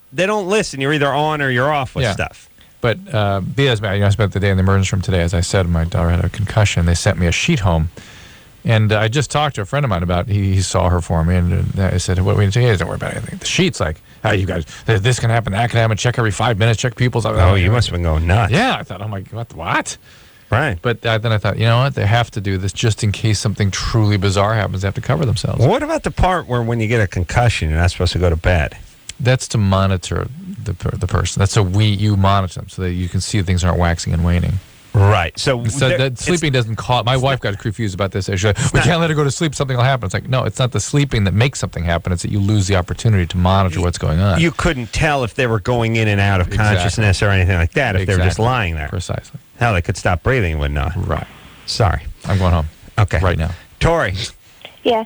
listen. You're either on or you're off with stuff. But because I spent the day in the emergency room today. As I said, my daughter had a concussion. They sent me a sheet home. And I just talked to a friend of mine about he saw her for me, and I said, "What we need to do? Don't worry about anything." The sheet's like, "Oh, you guys, this can happen, that can happen. Check every 5 minutes. Check pupils." Oh, you must have been going nuts. Yeah, I thought, "Oh my God, what?" Right. But then I thought, you know what? They have to do this just in case something truly bizarre happens. They have to cover themselves. What about the part where when you get a concussion, you're not supposed to go to bed? That's to monitor the person. That's so you monitor them so that you can see things aren't waxing and waning. Right. So that sleeping doesn't cause. My wife got confused about this. She's like, we can't let her go to sleep. Something will happen. It's like, no, it's not the sleeping that makes something happen. It's that you lose the opportunity to monitor what's going on. You couldn't tell if they were going in and out of consciousness or anything like that if they were just lying there. Precisely. Hell, they could stop breathing and whatnot. Right. Sorry. I'm going home. Okay. Right now. Tori. Yeah.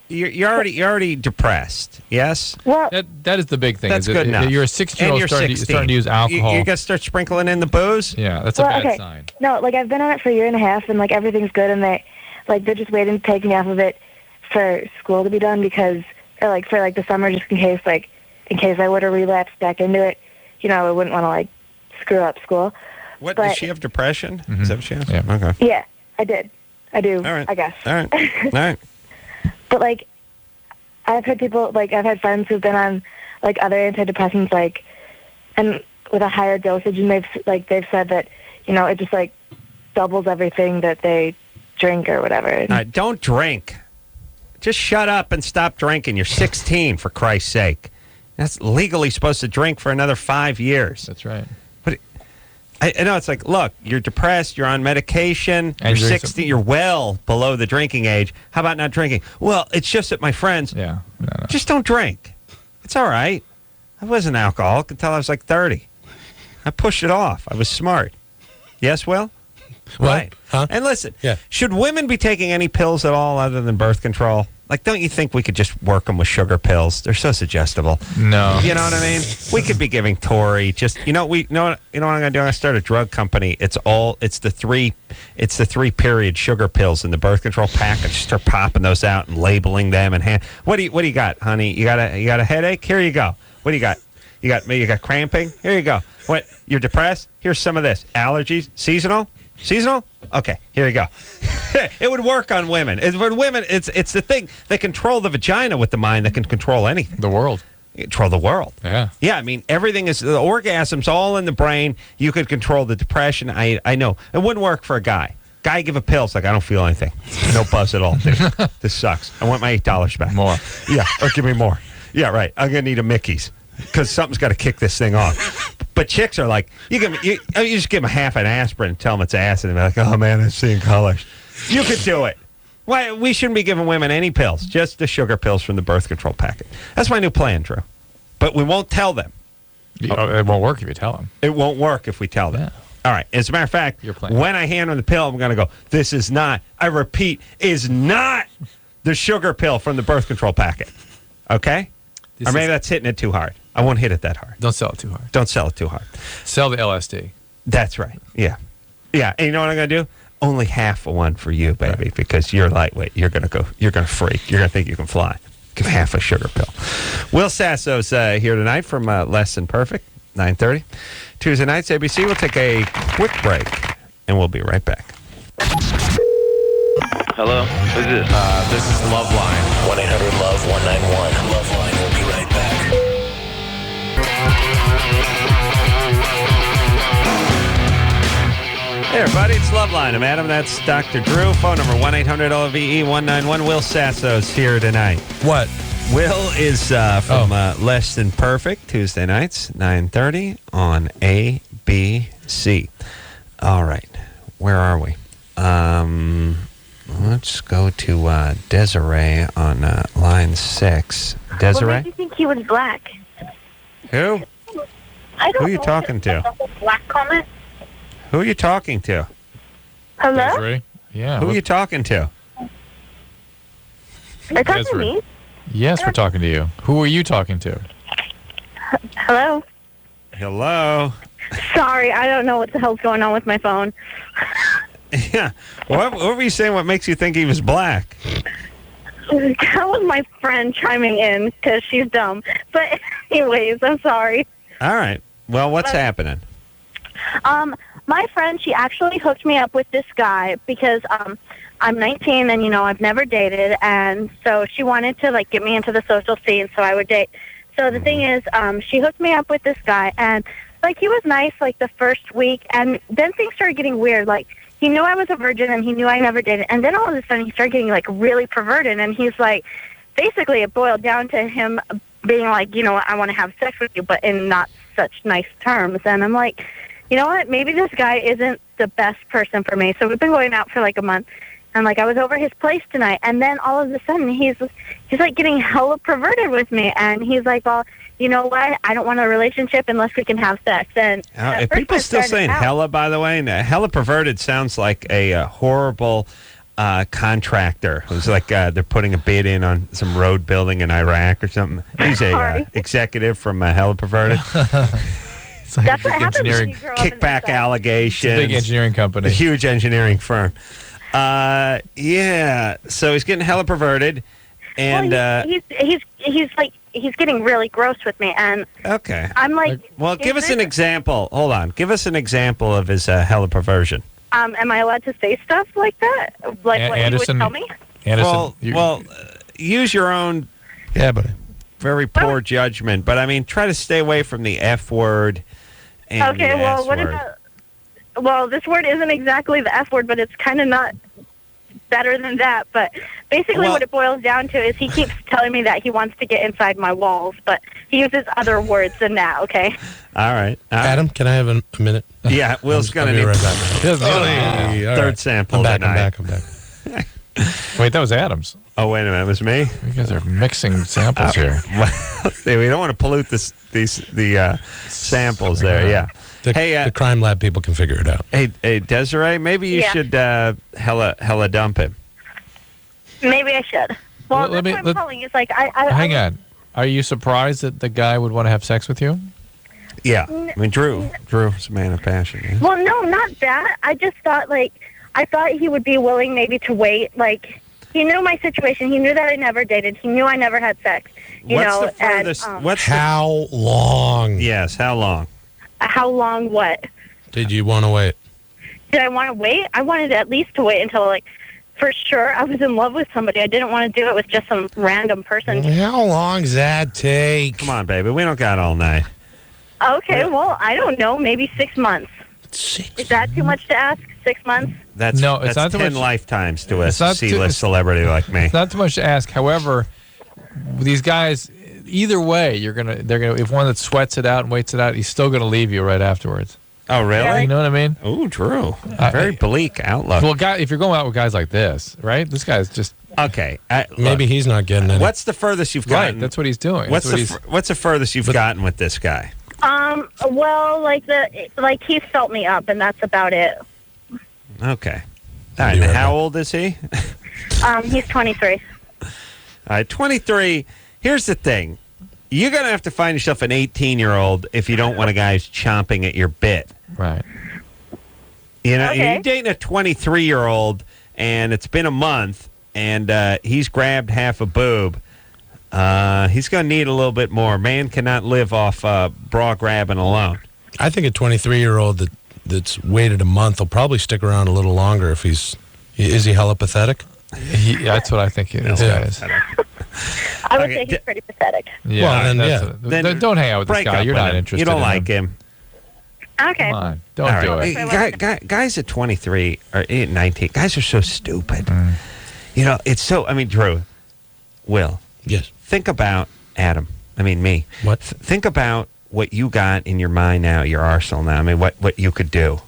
You're already depressed. Yes. Well, that is the big thing. That's is good enough. You're a 16-year-old starting to use alcohol. You got to start sprinkling in the booze. Yeah, that's a bad sign. No, like I've been on it for a year and a half, and like everything's good, and they're just waiting to take me off of it for school to be done because, or like for like the summer, just in case I would have relapsed back into it, I wouldn't want to like screw up school. What does she have depression? Mm-hmm. Is that what she has? Yeah. Okay. Yeah, I did. I do. All right. I guess. All right. All right. But like, I've had people I've had friends who've been on like other antidepressants and with a higher dosage, and they've said that it just like doubles everything that they drink or whatever. All right, don't drink. Just shut up and stop drinking. You're 16, for Christ's sake. That's legally supposed to drink for another 5 years. That's right. But I know it's like, look, you're depressed, you're on medication, And you're you're 16, you're well below the drinking age. How about not drinking? Well, it's just that my friends. Yeah. No. Just don't drink. It's all right. I wasn't an alcoholic until I was like 30. I pushed it off. I was smart. Yes, Will? What? Right. Huh? And listen, Yeah. should women be taking any pills at all other than birth control? Like, don't you think we could just work them with sugar pills? They're so suggestible. No. You know what I mean? We could be giving Tori just, what I'm going to do? I'm going to start a drug company. It's the three period sugar pills in the birth control package. Start popping those out and labeling them and what do you got, honey? You got a headache? Here you go. What do you got? You got cramping? Here you go. What? You're depressed? Here's some of this. Allergies? Seasonal? Okay, here you go. It would work on women. For women, it's the thing. They control the vagina with the mind that can control anything. The world. Control the world. Yeah. Yeah, I mean, everything is, the orgasm's all in the brain. You could control the depression. I know. It wouldn't work for a guy. Guy give a pill. It's like, I don't feel anything. No buzz at all. This sucks. I want my $8 back. More. Yeah, or give me more. Yeah, right. I'm going to need a Mickey's because something's got to kick this thing off. But chicks are like, you just give them half an aspirin and tell them it's acid, and they're like, oh man, I'm seeing colors. You could do it. Why we shouldn't be giving women any pills, just the sugar pills from the birth control packet. That's my new plan, Drew. But we won't tell them. It won't work if you tell them. It won't work if we tell them. Yeah. All right. As a matter of fact, when I hand them the pill, I'm going to go, this is not, I repeat, is not the sugar pill from the birth control packet. Okay? Or maybe that's hitting it too hard. I won't hit it that hard. Don't sell it too hard. Don't sell it too hard. Sell the LSD. That's right. Yeah. Yeah. And you know what I'm going to do? Only half of one for you, baby, because you're lightweight. You're going to freak. You're going to think you can fly. Give half a sugar pill. Will Sasso's here tonight from Less Than Perfect, 9:30. Tuesday nights, ABC. We'll take a quick break, and we'll be right back. Hello? Who's this? This is LoveLine. 1-800-LOVE-191. LoveLine will be right back. Hey, everybody, it's LoveLine. I'm Adam. That's Dr. Drew. Phone number 1-800-LOVE-191. Will Sasso's here tonight. What? Will is from Less Than Perfect, Tuesday nights, 9:30 on ABC. All right. Where are we? Let's go to Desiree on line 6. Desiree? What made you think he was black? Who? I don't Who are you know. talking to? Black comment? Who are you talking to? Hello? Desiree? Yeah. Who are you talking to? Are you talking to Desiree. me? Yes, we're talking to you. Who are you talking to? Hello? Hello? Sorry, I don't know what the hell's going on with my phone. Yeah. What were you saying? What makes you think he was black? That was my friend chiming in because she's dumb. But anyways, I'm sorry. All right. Well, what's happening? My friend, she actually hooked me up with this guy because I'm 19 and, I've never dated. And so she wanted to, like, get me into the social scene so I would date. So the thing is, she hooked me up with this guy. And, like, he was nice, like, the first week. And then things started getting weird. Like, he knew I was a virgin and he knew I never dated. And then all of a sudden he started getting, like, really perverted. And he's like, basically it boiled down to him being like, I want to have sex with you, but in not such nice terms. And I'm like, you know what? Maybe this guy isn't the best person for me. So we've been going out for like a month. And like I was over his place tonight, and then all of a sudden he's like getting hella perverted with me, and he's like, well, you know what? I don't want a relationship unless we can have sex. And are people still saying hella, by the way? Now, hella perverted sounds like a horrible contractor who's like they're putting a bid in on some road building in Iraq or something. He's a executive from Hella Perverted. It's like That's what happens when you grow up in Kickback allegations. It's a big engineering company. A huge engineering firm. Yeah. So he's getting hella perverted, and he's getting really gross with me, and okay. I'm like, well, give us an example. Hold on. Give us an example of his hella perversion. am I allowed to say stuff like that? Like what Anderson, you would tell me? Anderson, use your own. Yeah, buddy. Very poor judgment, but I mean, try to stay away from the F word. And Okay, the well, S what word. about? Well, this word isn't exactly the F word, but it's kind of not better than that. But basically what it boils down to is he keeps telling me that he wants to get inside my walls, but he uses other words than that, okay? All right. Adam, can I have a minute? Yeah, Will's going to need right back. third sample I'm back, tonight. I'm back. Wait, that was Adam's. Oh, wait a minute. It was me? You guys are mixing samples here. We don't want to pollute the samples there, yeah. The crime lab people can figure it out. Hey, Desiree, maybe you should hella dump him. Maybe I should. Well, that's what I'm calling. It's like Hang on. Are you surprised that the guy would want to have sex with you? Yeah. I mean, Drew's a man of passion. Yeah? Well, no, not that. I just thought, I thought he would be willing maybe to wait. Like, he knew my situation. He knew that I never dated. He knew I never had sex. The furthest? How long? Yes, how long? How long what? Did you want to wait? Did I want to wait? I wanted at least to wait until, for sure I was in love with somebody. I didn't want to do it with just some random person. How long does that take? Come on, baby. We don't got all night. Okay, well, I don't know. Maybe 6 months. Is that too much to ask? 6 months? That's it's not too 10 much. lifetimes to a It's not C-list celebrity like me. It's not too much to ask. However, these guys, either way, they're gonna. If one that sweats it out and waits it out, he's still gonna leave you right afterwards. Oh, really? You know what I mean? Oh, Drew. Very bleak outlook. Well, if you're going out with guys like this, right? This guy's just okay. Maybe he's not getting it. What's the furthest you've gotten? Right, that's what he's doing. What's the furthest you've gotten with this guy? Well, he felt me up, and that's about it. Okay. All right. And how old is he? He's 23. All right, 23. Here's the thing. You're going to have to find yourself an 18-year-old if you don't want a guy who's chomping at your bit. Right. You're dating a 23-year-old, and it's been a month, and he's grabbed half a boob. He's going to need a little bit more. Man cannot live off bra grabbing alone. I think a 23-year-old that's waited a month will probably stick around a little longer if is he hella pathetic? That's what I think this guy is. I would say he's pretty pathetic. Yeah, then don't hang out with this guy. You're not interested. You don't like him. Okay. Come on, don't do it. Guys at 23 or 19, guys are so stupid. It's so. I mean, Drew, Will. Yes. Think about Adam. I mean, me. What? Think about what you got in your mind now, your arsenal now. I mean, what you could do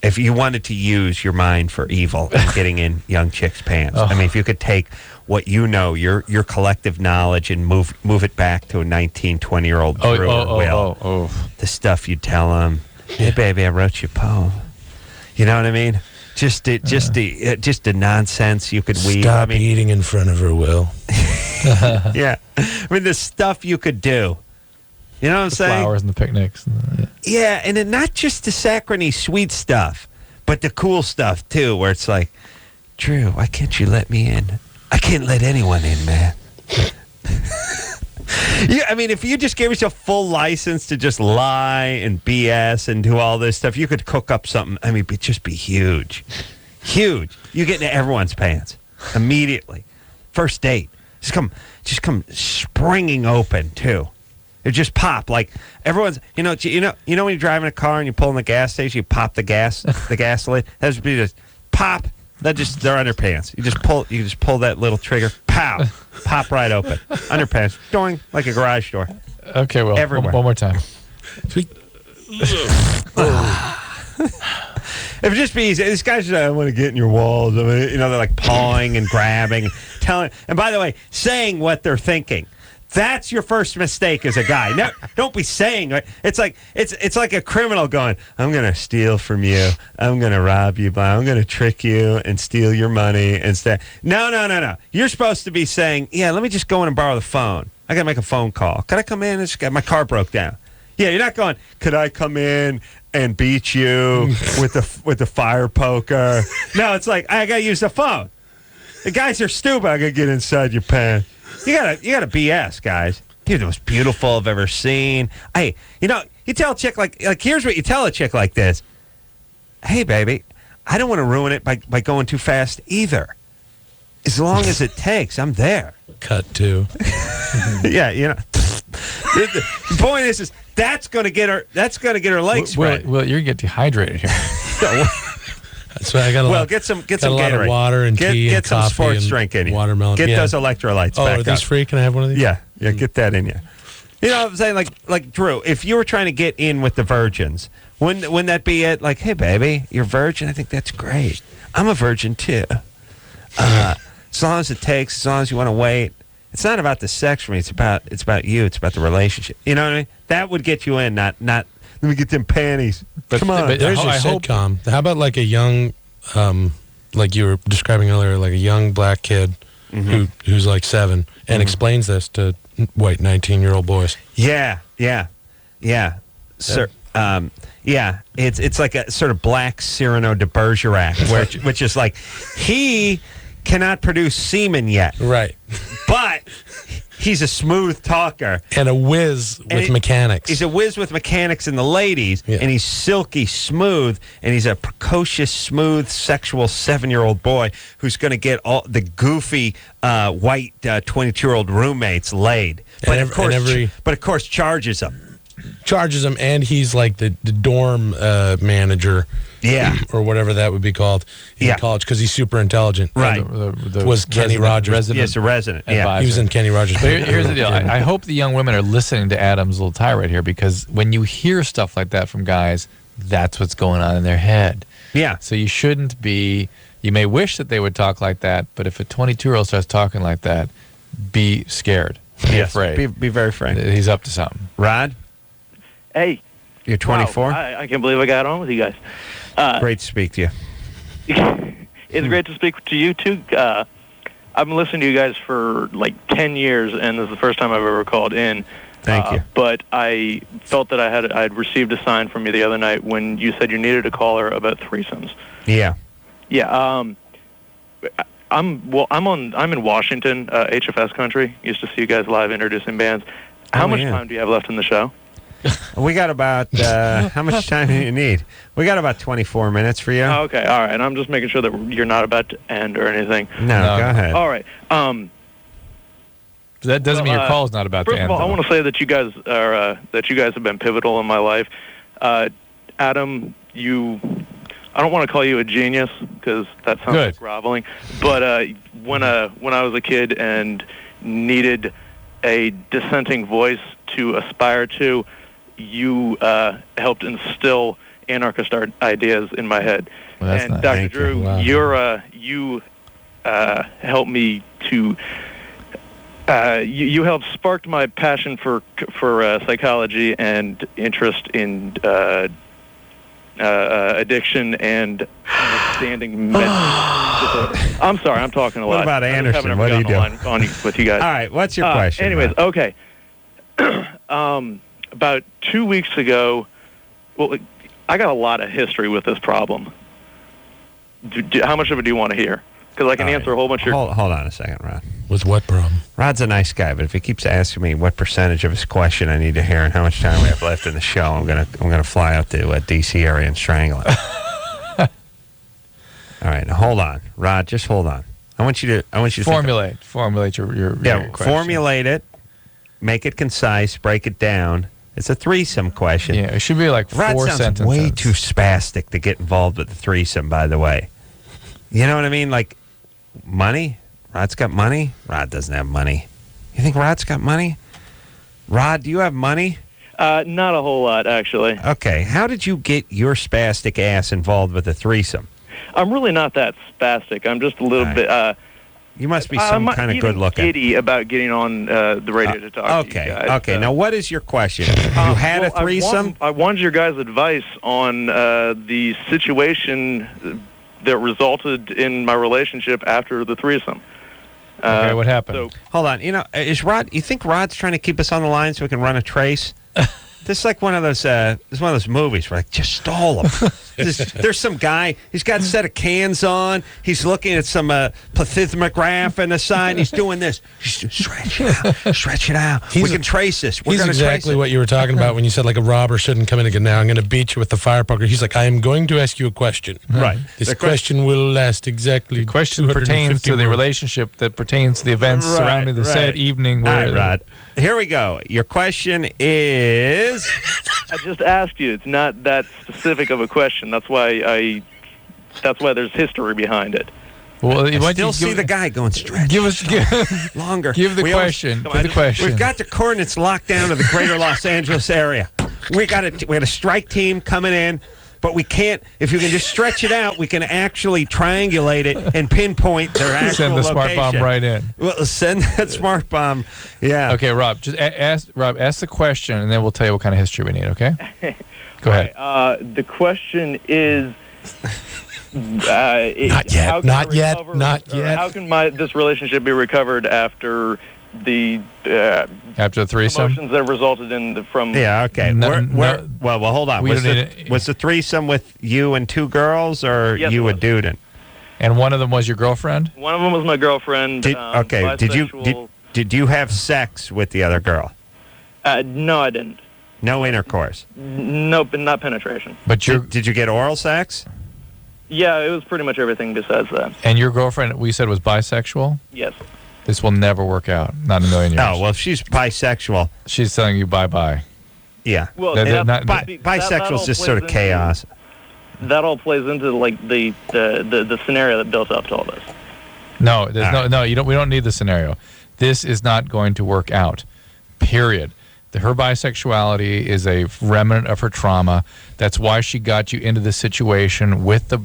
if you wanted to use your mind for evil and getting in young chicks' pants. I mean, if you could take what you know, your collective knowledge, and move it back to a 19, 20-year-old Drew or Will. The stuff you'd tell them. Hey, baby, I wrote you a poem. You know what I mean? Just the nonsense you could weave. Stop eating in front of her, Will. Yeah. I mean, the stuff you could do. You know what I'm saying? Flowers and the picnics. Yeah, and then not just the saccharine sweet stuff, but the cool stuff, too, where it's like, Drew, why can't you let me in? I can't let anyone in, man. Yeah, I mean, if you just gave yourself full license to just lie and BS and do all this stuff, you could cook up something. I mean, it'd just be huge. Huge. You get into everyone's pants immediately. First date. Just come springing open, too. It just pop. Like, everyone's, you know when you're driving a car and you pull in the gas station, you pop the gas lid? That would be just pop. They're underpants. You just pull that little trigger, pow, pop right open. Underpants, doing like a garage door. Okay, well, everywhere. One more time. If it just be easy, these guys I want to get in your walls. I mean, they're like pawing and grabbing, telling. And by the way, saying what they're thinking. That's your first mistake as a guy. No, don't be saying it. It's like a criminal going, I'm going to steal from you. I'm going to rob you. I'm going to trick you and steal your money instead. No. You're supposed to be saying, yeah, let me just go in and borrow the phone. I got to make a phone call. Could I come in? My car broke down. Yeah, you're not going, could I come in and beat you with the fire poker? No, it's like, I got to use the phone. The guys are stupid. I got to get inside your pants. You gotta BS, guys. You're the most beautiful I've ever seen. Hey, you tell a chick like here's what you tell a chick like this. Hey, baby, I don't want to ruin it by going too fast either. As long as it takes, I'm there. Cut to. Yeah, the point is that's gonna get her legs spread. Well, you're gonna get dehydrated here. So I got get some a lot of Gatorade. water and tea and some coffee sports and drink in you. Watermelon. Get those electrolytes back are these up. free? Can I have one of these? Yeah, get that in you. You know what I'm saying? Like Drew, if you were trying to get in with the virgins, wouldn't that be it? Like, hey, baby, you're a virgin? I think that's great. I'm a virgin, too. As long as it takes, as long as you want to wait. It's not about the sex for me. It's about you. It's about the relationship. You know what I mean? That would get you in, not let me get them panties. Come on. But there's your sitcom. How about like a young, like you were describing earlier, like a young black kid who's like 7 and explains this to white 19-year-old boys? Yeah. Sir, yeah. It's like a sort of black Cyrano de Bergerac, which is like he cannot produce semen yet. Right. But he's a smooth talker. And a whiz with mechanics. He's a whiz with mechanics and the ladies, and he's silky smooth, and he's a precocious, smooth, sexual 7-year-old boy who's going to get all the goofy white 22-year-old roommates laid. But of course charges them. Charges him, and he's like the dorm manager, or whatever that would be called in college, because he's super intelligent. Right, was Kenny Rogers? Yes, a resident. Yeah, he was in Kenny Rogers. Here's the deal. I hope the young women are listening to Adam's little tirade here, because when you hear stuff like that from guys, that's what's going on in their head. Yeah. So you shouldn't be. You may wish that they would talk like that, but if a 22-year-old starts talking like that, be scared. Be afraid. Be very afraid. He's up to something. Rod? Hey. You're 24? Wow, I can't believe I got on with you guys. Great to speak to you. It's great to speak to you, too. I've been listening to you guys for like 10 years, and this is the first time I've ever called in. Thank you. But I felt that I had received a sign from you the other night when you said you needed a caller about threesomes. Yeah. Yeah. I'm in Washington, HFS country. Used to see you guys live introducing bands. How much time do you have left in the show? We got about, how much time do you need? We got about 24 minutes for you. Oh, okay, all right. I'm just making sure that you're not about to end or anything. No, go ahead. All right. That doesn't mean your call is not about to end. First of all, I want to say that you guys have been pivotal in my life. Adam, I don't want to call you a genius because that sounds like groveling. But when I was a kid and needed a dissenting voice to aspire to, you helped instill anarchist ideas in my head. Well, that's and nice. Dr. Drew, you helped me to. You helped sparked my passion for psychology and interest in addiction and understanding mental disorders. I'm sorry, I'm talking a lot. What about Anderson? What are you doing? With you guys. All right, what's your question? Anyways, okay. About 2 weeks ago, well, I got a lot of history with this problem. How much of it do you want to hear? Because I can answer a whole bunch of your... Hold on a second, Rod. With what problem? Rod's a nice guy, but if he keeps asking me what percentage of his question I need to hear and how much time we have left in the show, I'm gonna fly out to D.C. area and strangle him. All right, now hold on, Rod. Just hold on. I want you to formulate your question. Formulate it, make it concise, break it down. It's a threesome question. Yeah, it should be like Rod 4 sounds sentences. way too spastic to get involved with the threesome. By the way, you know what I mean? Like money. Rod's got money. Rod doesn't have money. You think Rod's got money? Rod, do you have money? Not a whole lot, actually. Okay. How did you get your spastic ass involved with a threesome? I'm really not that spastic. I'm just a little bit... you must be some kind of good-looking. Giddy about getting on the radio to talk to you guys. Okay. Now, what is your question? You had a threesome? I wanted your guys' advice on the situation that resulted in my relationship after the threesome. Okay, what happened? Hold on. You know, is Rod? You think Rod's trying to keep us on the line so we can run a trace? This is like one of those. It's one of those movies where like just stall him. There's some guy. He's got a set of cans on. He's looking at some plethysmograph in the side. He's doing this. Stretch it out. Stretch it out. We can trace this. He's exactly what you were talking about when you said like a robber shouldn't come in again. Now I'm going to beat you with the fire poker. He's like, I am going to ask you a question. Right. This question will last exactly. The question pertains to the relationship that pertains to the events surrounding the said evening. All right, Rod. Here we go. Your question is... I just asked you. It's not that specific of a question. That's why there's history behind it. Well, I still see the guy going stretch. Longer. Give the question. We've got the coordinates locked down to the greater Los Angeles area. We got a strike team coming in, but we can't. If you can just stretch it out, we can actually triangulate it and pinpoint their actual location. Send the smart bomb right in. Well, send that smart bomb. Yeah. Okay, Rob. Just ask the question, and then we'll tell you what kind of history we need. Okay. Go ahead. The question is. Not yet. Not yet. How can this relationship be recovered after the threesome emotions that resulted from? Yeah. Okay. Well, hold on. Was the threesome with you and two girls, or yes, you a dude? And one of them was your girlfriend? One of them was my girlfriend. Did you have sex with the other girl? No, I didn't. No intercourse. Nope, not penetration. But did you get oral sex? Yeah, it was pretty much everything besides that. And your girlfriend, we said, was bisexual? Yes. This will never work out. Not in a million years. Oh, well, if she's bisexual. She's telling you bye-bye. Yeah. Well, bisexual is just sort of chaos. That all plays into like the scenario that built up to all this. No, we don't need the scenario. This is not going to work out. Period. Her bisexuality is a remnant of her trauma. That's why she got you into this situation with the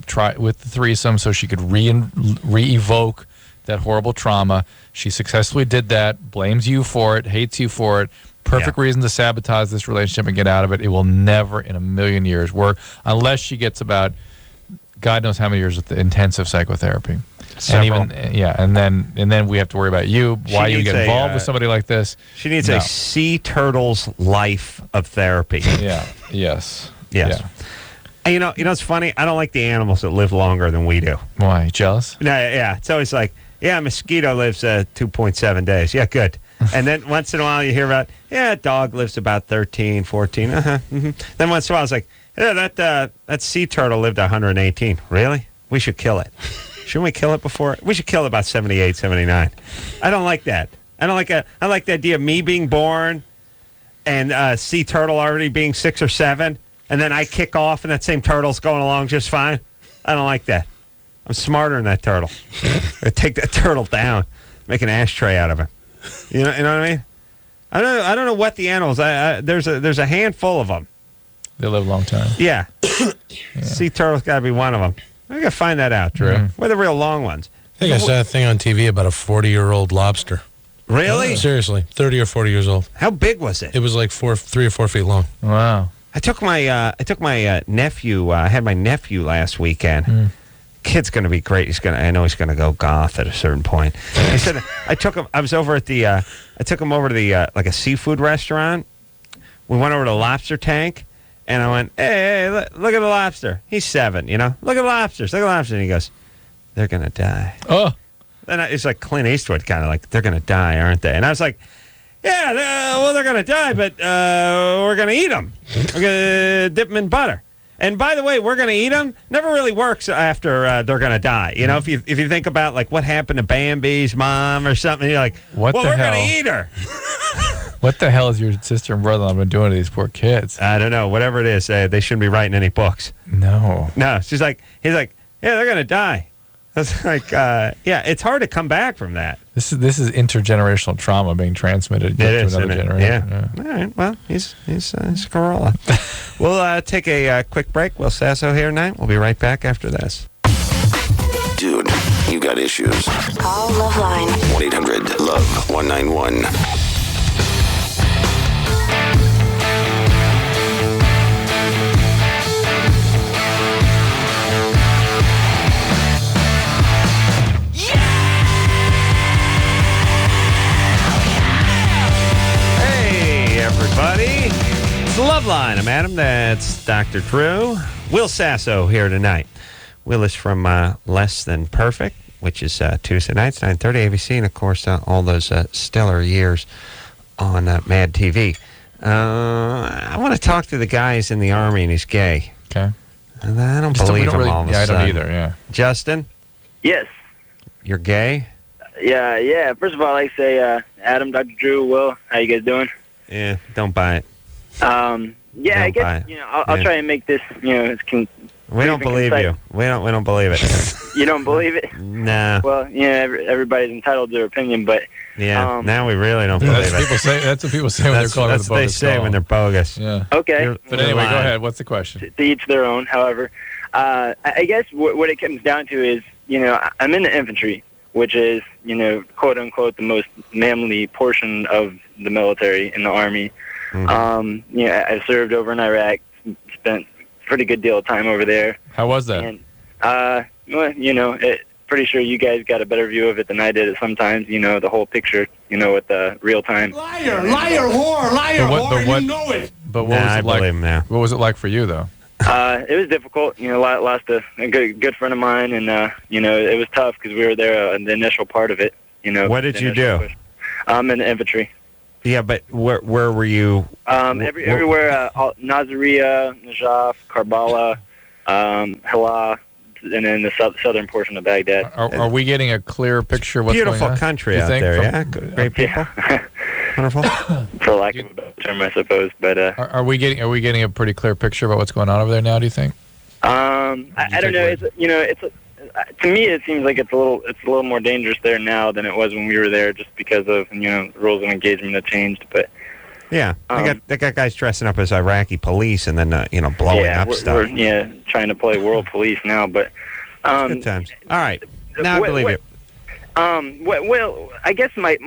threesome, so she could re-evoke that horrible trauma. She successfully did that, blames you for it, hates you for it. Perfect reason to sabotage this relationship and get out of it. It will never in a million years work unless she gets about God knows how many years of intensive psychotherapy. Several. And then we have to worry about you, why you get involved with somebody like this. She needs a sea turtle's life of therapy. Yeah. Yes. Yeah. And you know, it's funny. I don't like the animals that live longer than we do. Why? Jealous? No, yeah. It's always like, a mosquito lives 2.7 days. Yeah, good. And then once in a while you hear about, a dog lives about 13, 14. Then once in a while it's like, that sea turtle lived 118. Really? We should kill it. Shouldn't we kill it before? We should kill it about 78, 79. I don't like that. I like the idea of me being born and sea turtle already being 6 or 7, and then I kick off and that same turtle's going along just fine. I don't like that. I'm smarter than that turtle. I take that turtle down, make an ashtray out of it. You know what I mean? I don't know what the animals. There's a handful of them. They live a long time. Yeah. Sea turtle's got to be one of them. I got to find that out, Drew. Mm-hmm. What are the real long ones? I think I saw a thing on TV about a 40-year-old lobster. Really? Seriously, 30 or 40 years old. How big was it? It was like 3 or 4 feet long. Wow. I took my nephew. I had my nephew last weekend. Kid's going to be great. I know he's going to go goth at a certain point. He said I took him. I was over at the. I took him over to the like a seafood restaurant. We went over to the lobster tank. And I went, hey, look at the lobster. He's 7, Look at the lobsters. Look at the lobster. And he goes, they're going to die. Oh. And it's like Clint Eastwood, kind of like, they're going to die, aren't they? And I was like, yeah, they're going to die, but we're going to eat them. We're going to dip them in butter. And by the way, we're going to eat them never really works after they're going to die. You know, if you think about like what happened to Bambi's mom or something, you're like, what well, the we're hell? going to eat her. What the hell is your sister and brother-in-law been doing to these poor kids? I don't know. Whatever it is, they shouldn't be writing any books. No. He's like, yeah, they're going to die. That's like, yeah, it's hard to come back from that. This is intergenerational trauma being transmitted to another generation. Yeah. All right. Well, he's a Corolla. We'll take a quick break. Will Sasso here tonight. We'll be right back after this. Dude, you got issues. Call LoveLine. 1-800-LOVE-191. Everybody, it's LoveLine. I'm Adam. That's Dr. Drew. Will Sasso here tonight. Will is from Less Than Perfect, which is Tuesday nights, 9:30 ABC, and of course all those stellar years on Mad TV. I want to talk to the guys in the Army, and he's gay. Okay. And I don't believe him all of a sudden. I don't either, yeah. Justin? Yes. You're gay? Yeah. First of all, I'd like to say, Adam, Dr. Drew, Will, how you guys doing? Yeah, don't buy it. I guess, I'll try and make this, we don't believe you. We don't believe it. You don't believe it? Nah. Well, everybody's entitled to their opinion, but now we really don't believe it. That's what people say when they're calling That's the what they bogus say call. when they're bogus. Yeah. Okay. But anyway, go ahead. What's the question? To each their own. However, I guess what it comes down to is, I'm in the infantry, which is, quote unquote, the most manly portion of the military in the Army. Mm-hmm. I served over in Iraq, spent a pretty good deal of time over there. How was that? And, pretty sure you guys got a better view of it than I did at sometimes, the whole picture, with the real time. Liar, whore, you know it. But what was it like? Believe him now. What was it like for you, though? It was difficult. Lost a good friend of mine, and, it was tough because we were there in the initial part of it. What did you do? Push. I'm in the infantry. Yeah, but where were you? Everywhere, Nasiriyah, Najaf, Karbala, Hala, and then the southern portion of Baghdad. Are we getting a clear picture of what's going on? Beautiful country out there, yeah? Great people. Wonderful. For lack of a better term, I suppose. But are we getting a pretty clear picture about what's going on over there now, do you think? I don't know. To me, it seems like it's a little more dangerous there now than it was when we were there, just because of the rules of engagement have changed. But yeah, they got guys dressing up as Iraqi police and then blowing up stuff. We're trying to play world police now, but good times. All right, now I believe it. Well, I guess my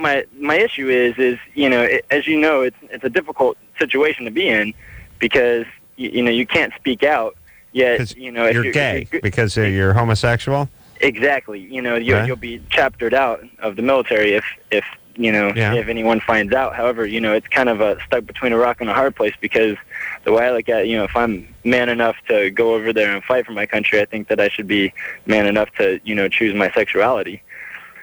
issue is as you know, it's a difficult situation to be in because you can't speak out. Yet, you're gay because you're homosexual. Exactly. You'll be chaptered out of the military if anyone finds out. However, it's kind of stuck between a rock and a hard place because the way I look at it, if I'm man enough to go over there and fight for my country, I think that I should be man enough to choose my sexuality.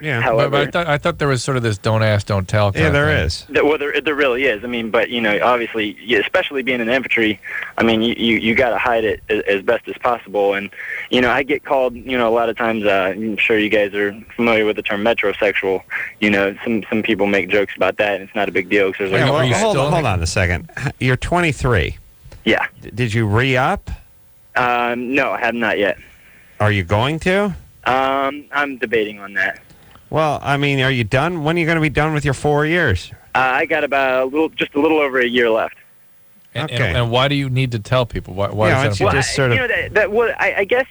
Yeah, however, but I thought there was sort of this don't ask, don't tell. Yeah, there is. Well, there really is. I mean, but obviously, especially being in the infantry, I mean, you got to hide it as best as possible. And I get called, a lot of times. I'm sure you guys are familiar with the term metrosexual. Some people make jokes about that, and it's not a big deal. Cause hold on a second. You're 23. Yeah. Did you re-up? No, I have not yet. Are you going to? I'm debating on that. Well, I mean, are you done? When are you going to be done with your 4 years? I got about just a little over a year left. Okay. And why do you need to tell people? Why is that? Well, just sort of... I guess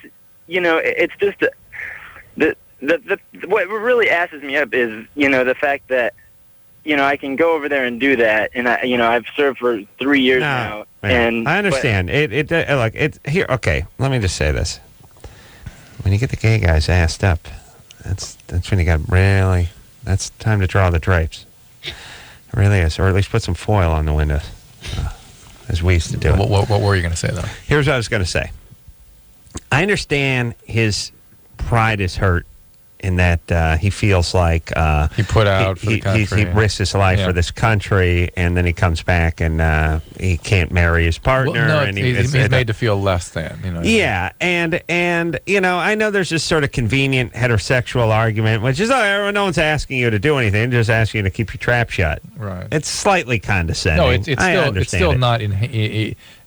it's just what really asses me up is the fact that I can go over there and do that, and I've served for 3 years now. And I understand. It's here. Okay, let me just say this: when you get the gay guys assed up, that's when you got really. That's time to draw the drapes. It really is, or at least put some foil on the windows, as we used to do. What were you going to say though? Here's what I was going to say. I understand his pride is hurt in that he feels like he put out for the country. He risks his life for this country, and then he comes back and he can't marry his partner. Well, no, and he's made to feel less than. Yeah, and I know there's this sort of convenient heterosexual argument, which is no one's asking you to do anything, just asking you to keep your trap shut. Right. It's slightly condescending. No, it's still not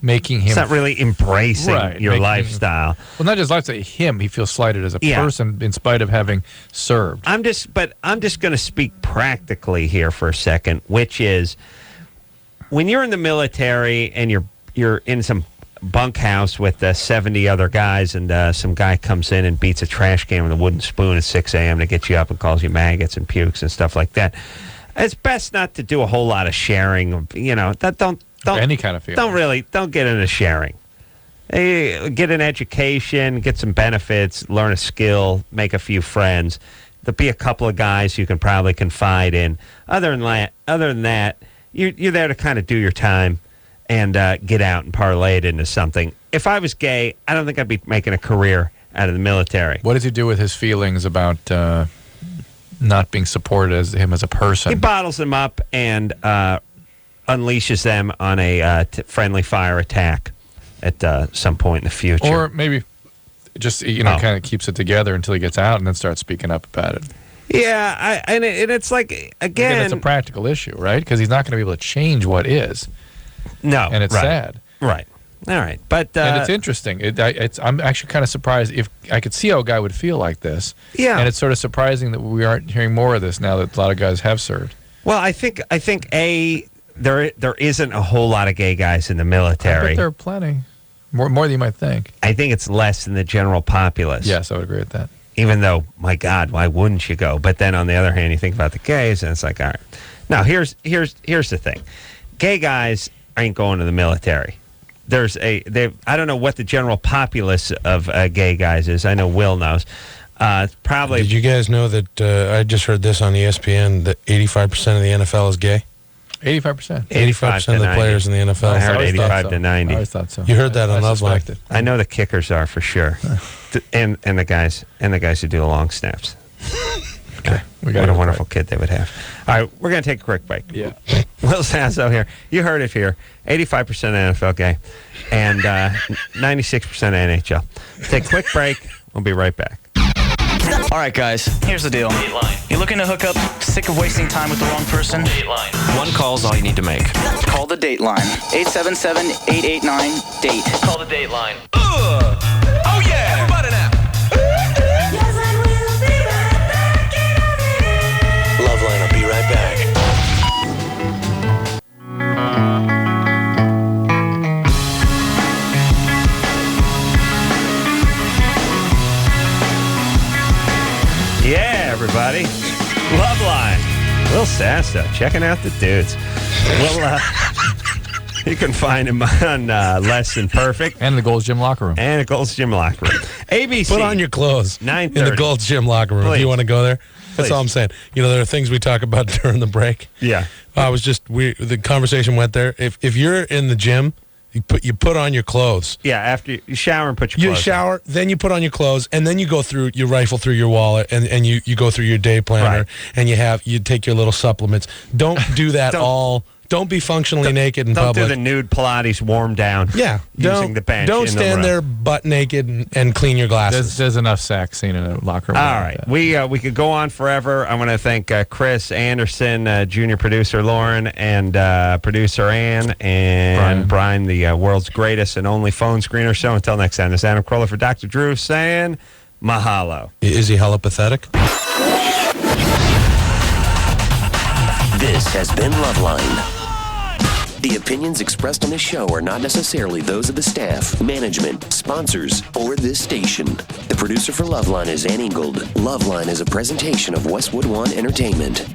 making him. It's not really embracing your lifestyle. Well, not just lifestyle. He feels slighted as a person in spite of having served. I'm just going to speak practically here for a second, which is when you're in the military and you're in some bunkhouse with 70 other guys, and some guy comes in and beats a trash can with a wooden spoon at 6 a.m. to get you up and calls you maggots and pukes and stuff like that. It's best not to do a whole lot of sharing. Don't any kind of feeling. Don't get into sharing. Hey, get an education, get some benefits, learn a skill, make a few friends. There'll be a couple of guys you can probably confide in. Other than that, you're there to kind of do your time and get out and parlay it into something. If I was gay, I don't think I'd be making a career out of the military. What does he do with his feelings about not being supported as him as a person? He bottles them up and unleashes them on a friendly fire attack at some point in the future. Or maybe just, kind of keeps it together until he gets out and then starts speaking up about it. Yeah, and it's like, again... it's a practical issue, right? Because he's not going to be able to change what is. No, and it's sad. Right. All right. But and it's interesting. I'm actually kind of surprised. If I could see how a guy would feel like this. Yeah. And it's sort of surprising that we aren't hearing more of this now that a lot of guys have served. Well, I think there isn't a whole lot of gay guys in the military. I bet there are plenty. More than you might think. I think it's less than the general populace. Yes, I would agree with that. Even though, my God, why wouldn't you go? But then on the other hand, you think about the gays, and it's like, all right. Now, here's the thing. Gay guys ain't going to the military. I don't know what the general populace of gay guys is. I know Will knows. Probably. Did you guys know that I just heard this on ESPN that 85% of the NFL is gay? 85%. 85% of the players in the NFL. I heard 85 to 90. I always thought so. You heard that on LoveLine. I know the kickers are for sure, and the guys who do the long snaps. Okay, what a wonderful kid they would have. All right, we're going to take a quick break. Yeah. Will Sasso here. You heard it here. 85% NFL gay, and 96% NHL. Take a quick break. We'll be right back. All right, guys, here's the deal. Dateline. You looking to hook up? Sick of wasting time with the wrong person? Dateline. One call's all you need to make. Call the Dateline. 877-889-DATE. Call the Dateline. Oh, yeah! Everybody now! LoveLine will be right back. Yeah, everybody. LoveLine. Will Sasso, checking out the dudes. You can find him on Less Than Perfect. And the Gold's Gym Locker Room. And the Gold's Gym Locker Room. ABC. Put on your clothes. 9:30. In the Gold's Gym Locker Room. Please. If you want to go there. That's Please. all I'm saying. There are things we talk about during the break. Yeah. The conversation went there. If you're in the gym, you put on your clothes. Yeah, after you shower and put your clothes on. You shower, then you put on your clothes, and then you rifle through your wallet, and you go through your day planner, and you take your little supplements. Don't do that all. Don't be functionally naked in public. Don't do the nude Pilates warm down. Yeah. Using the bench. Don't stand there butt naked and clean your glasses. There's enough sex seen in a locker room. All right. We could go on forever. I want to thank Chris Anderson, junior producer Lauren, and producer Ann, and Brian, the world's greatest and only phone screener. So until next time, this is Adam Carolla for Dr. Drew saying mahalo. Is he hella pathetic? This has been LoveLine. The opinions expressed on this show are not necessarily those of the staff, management, sponsors, or this station. The producer for LoveLine is Ann Ingold. LoveLine is a presentation of Westwood One Entertainment.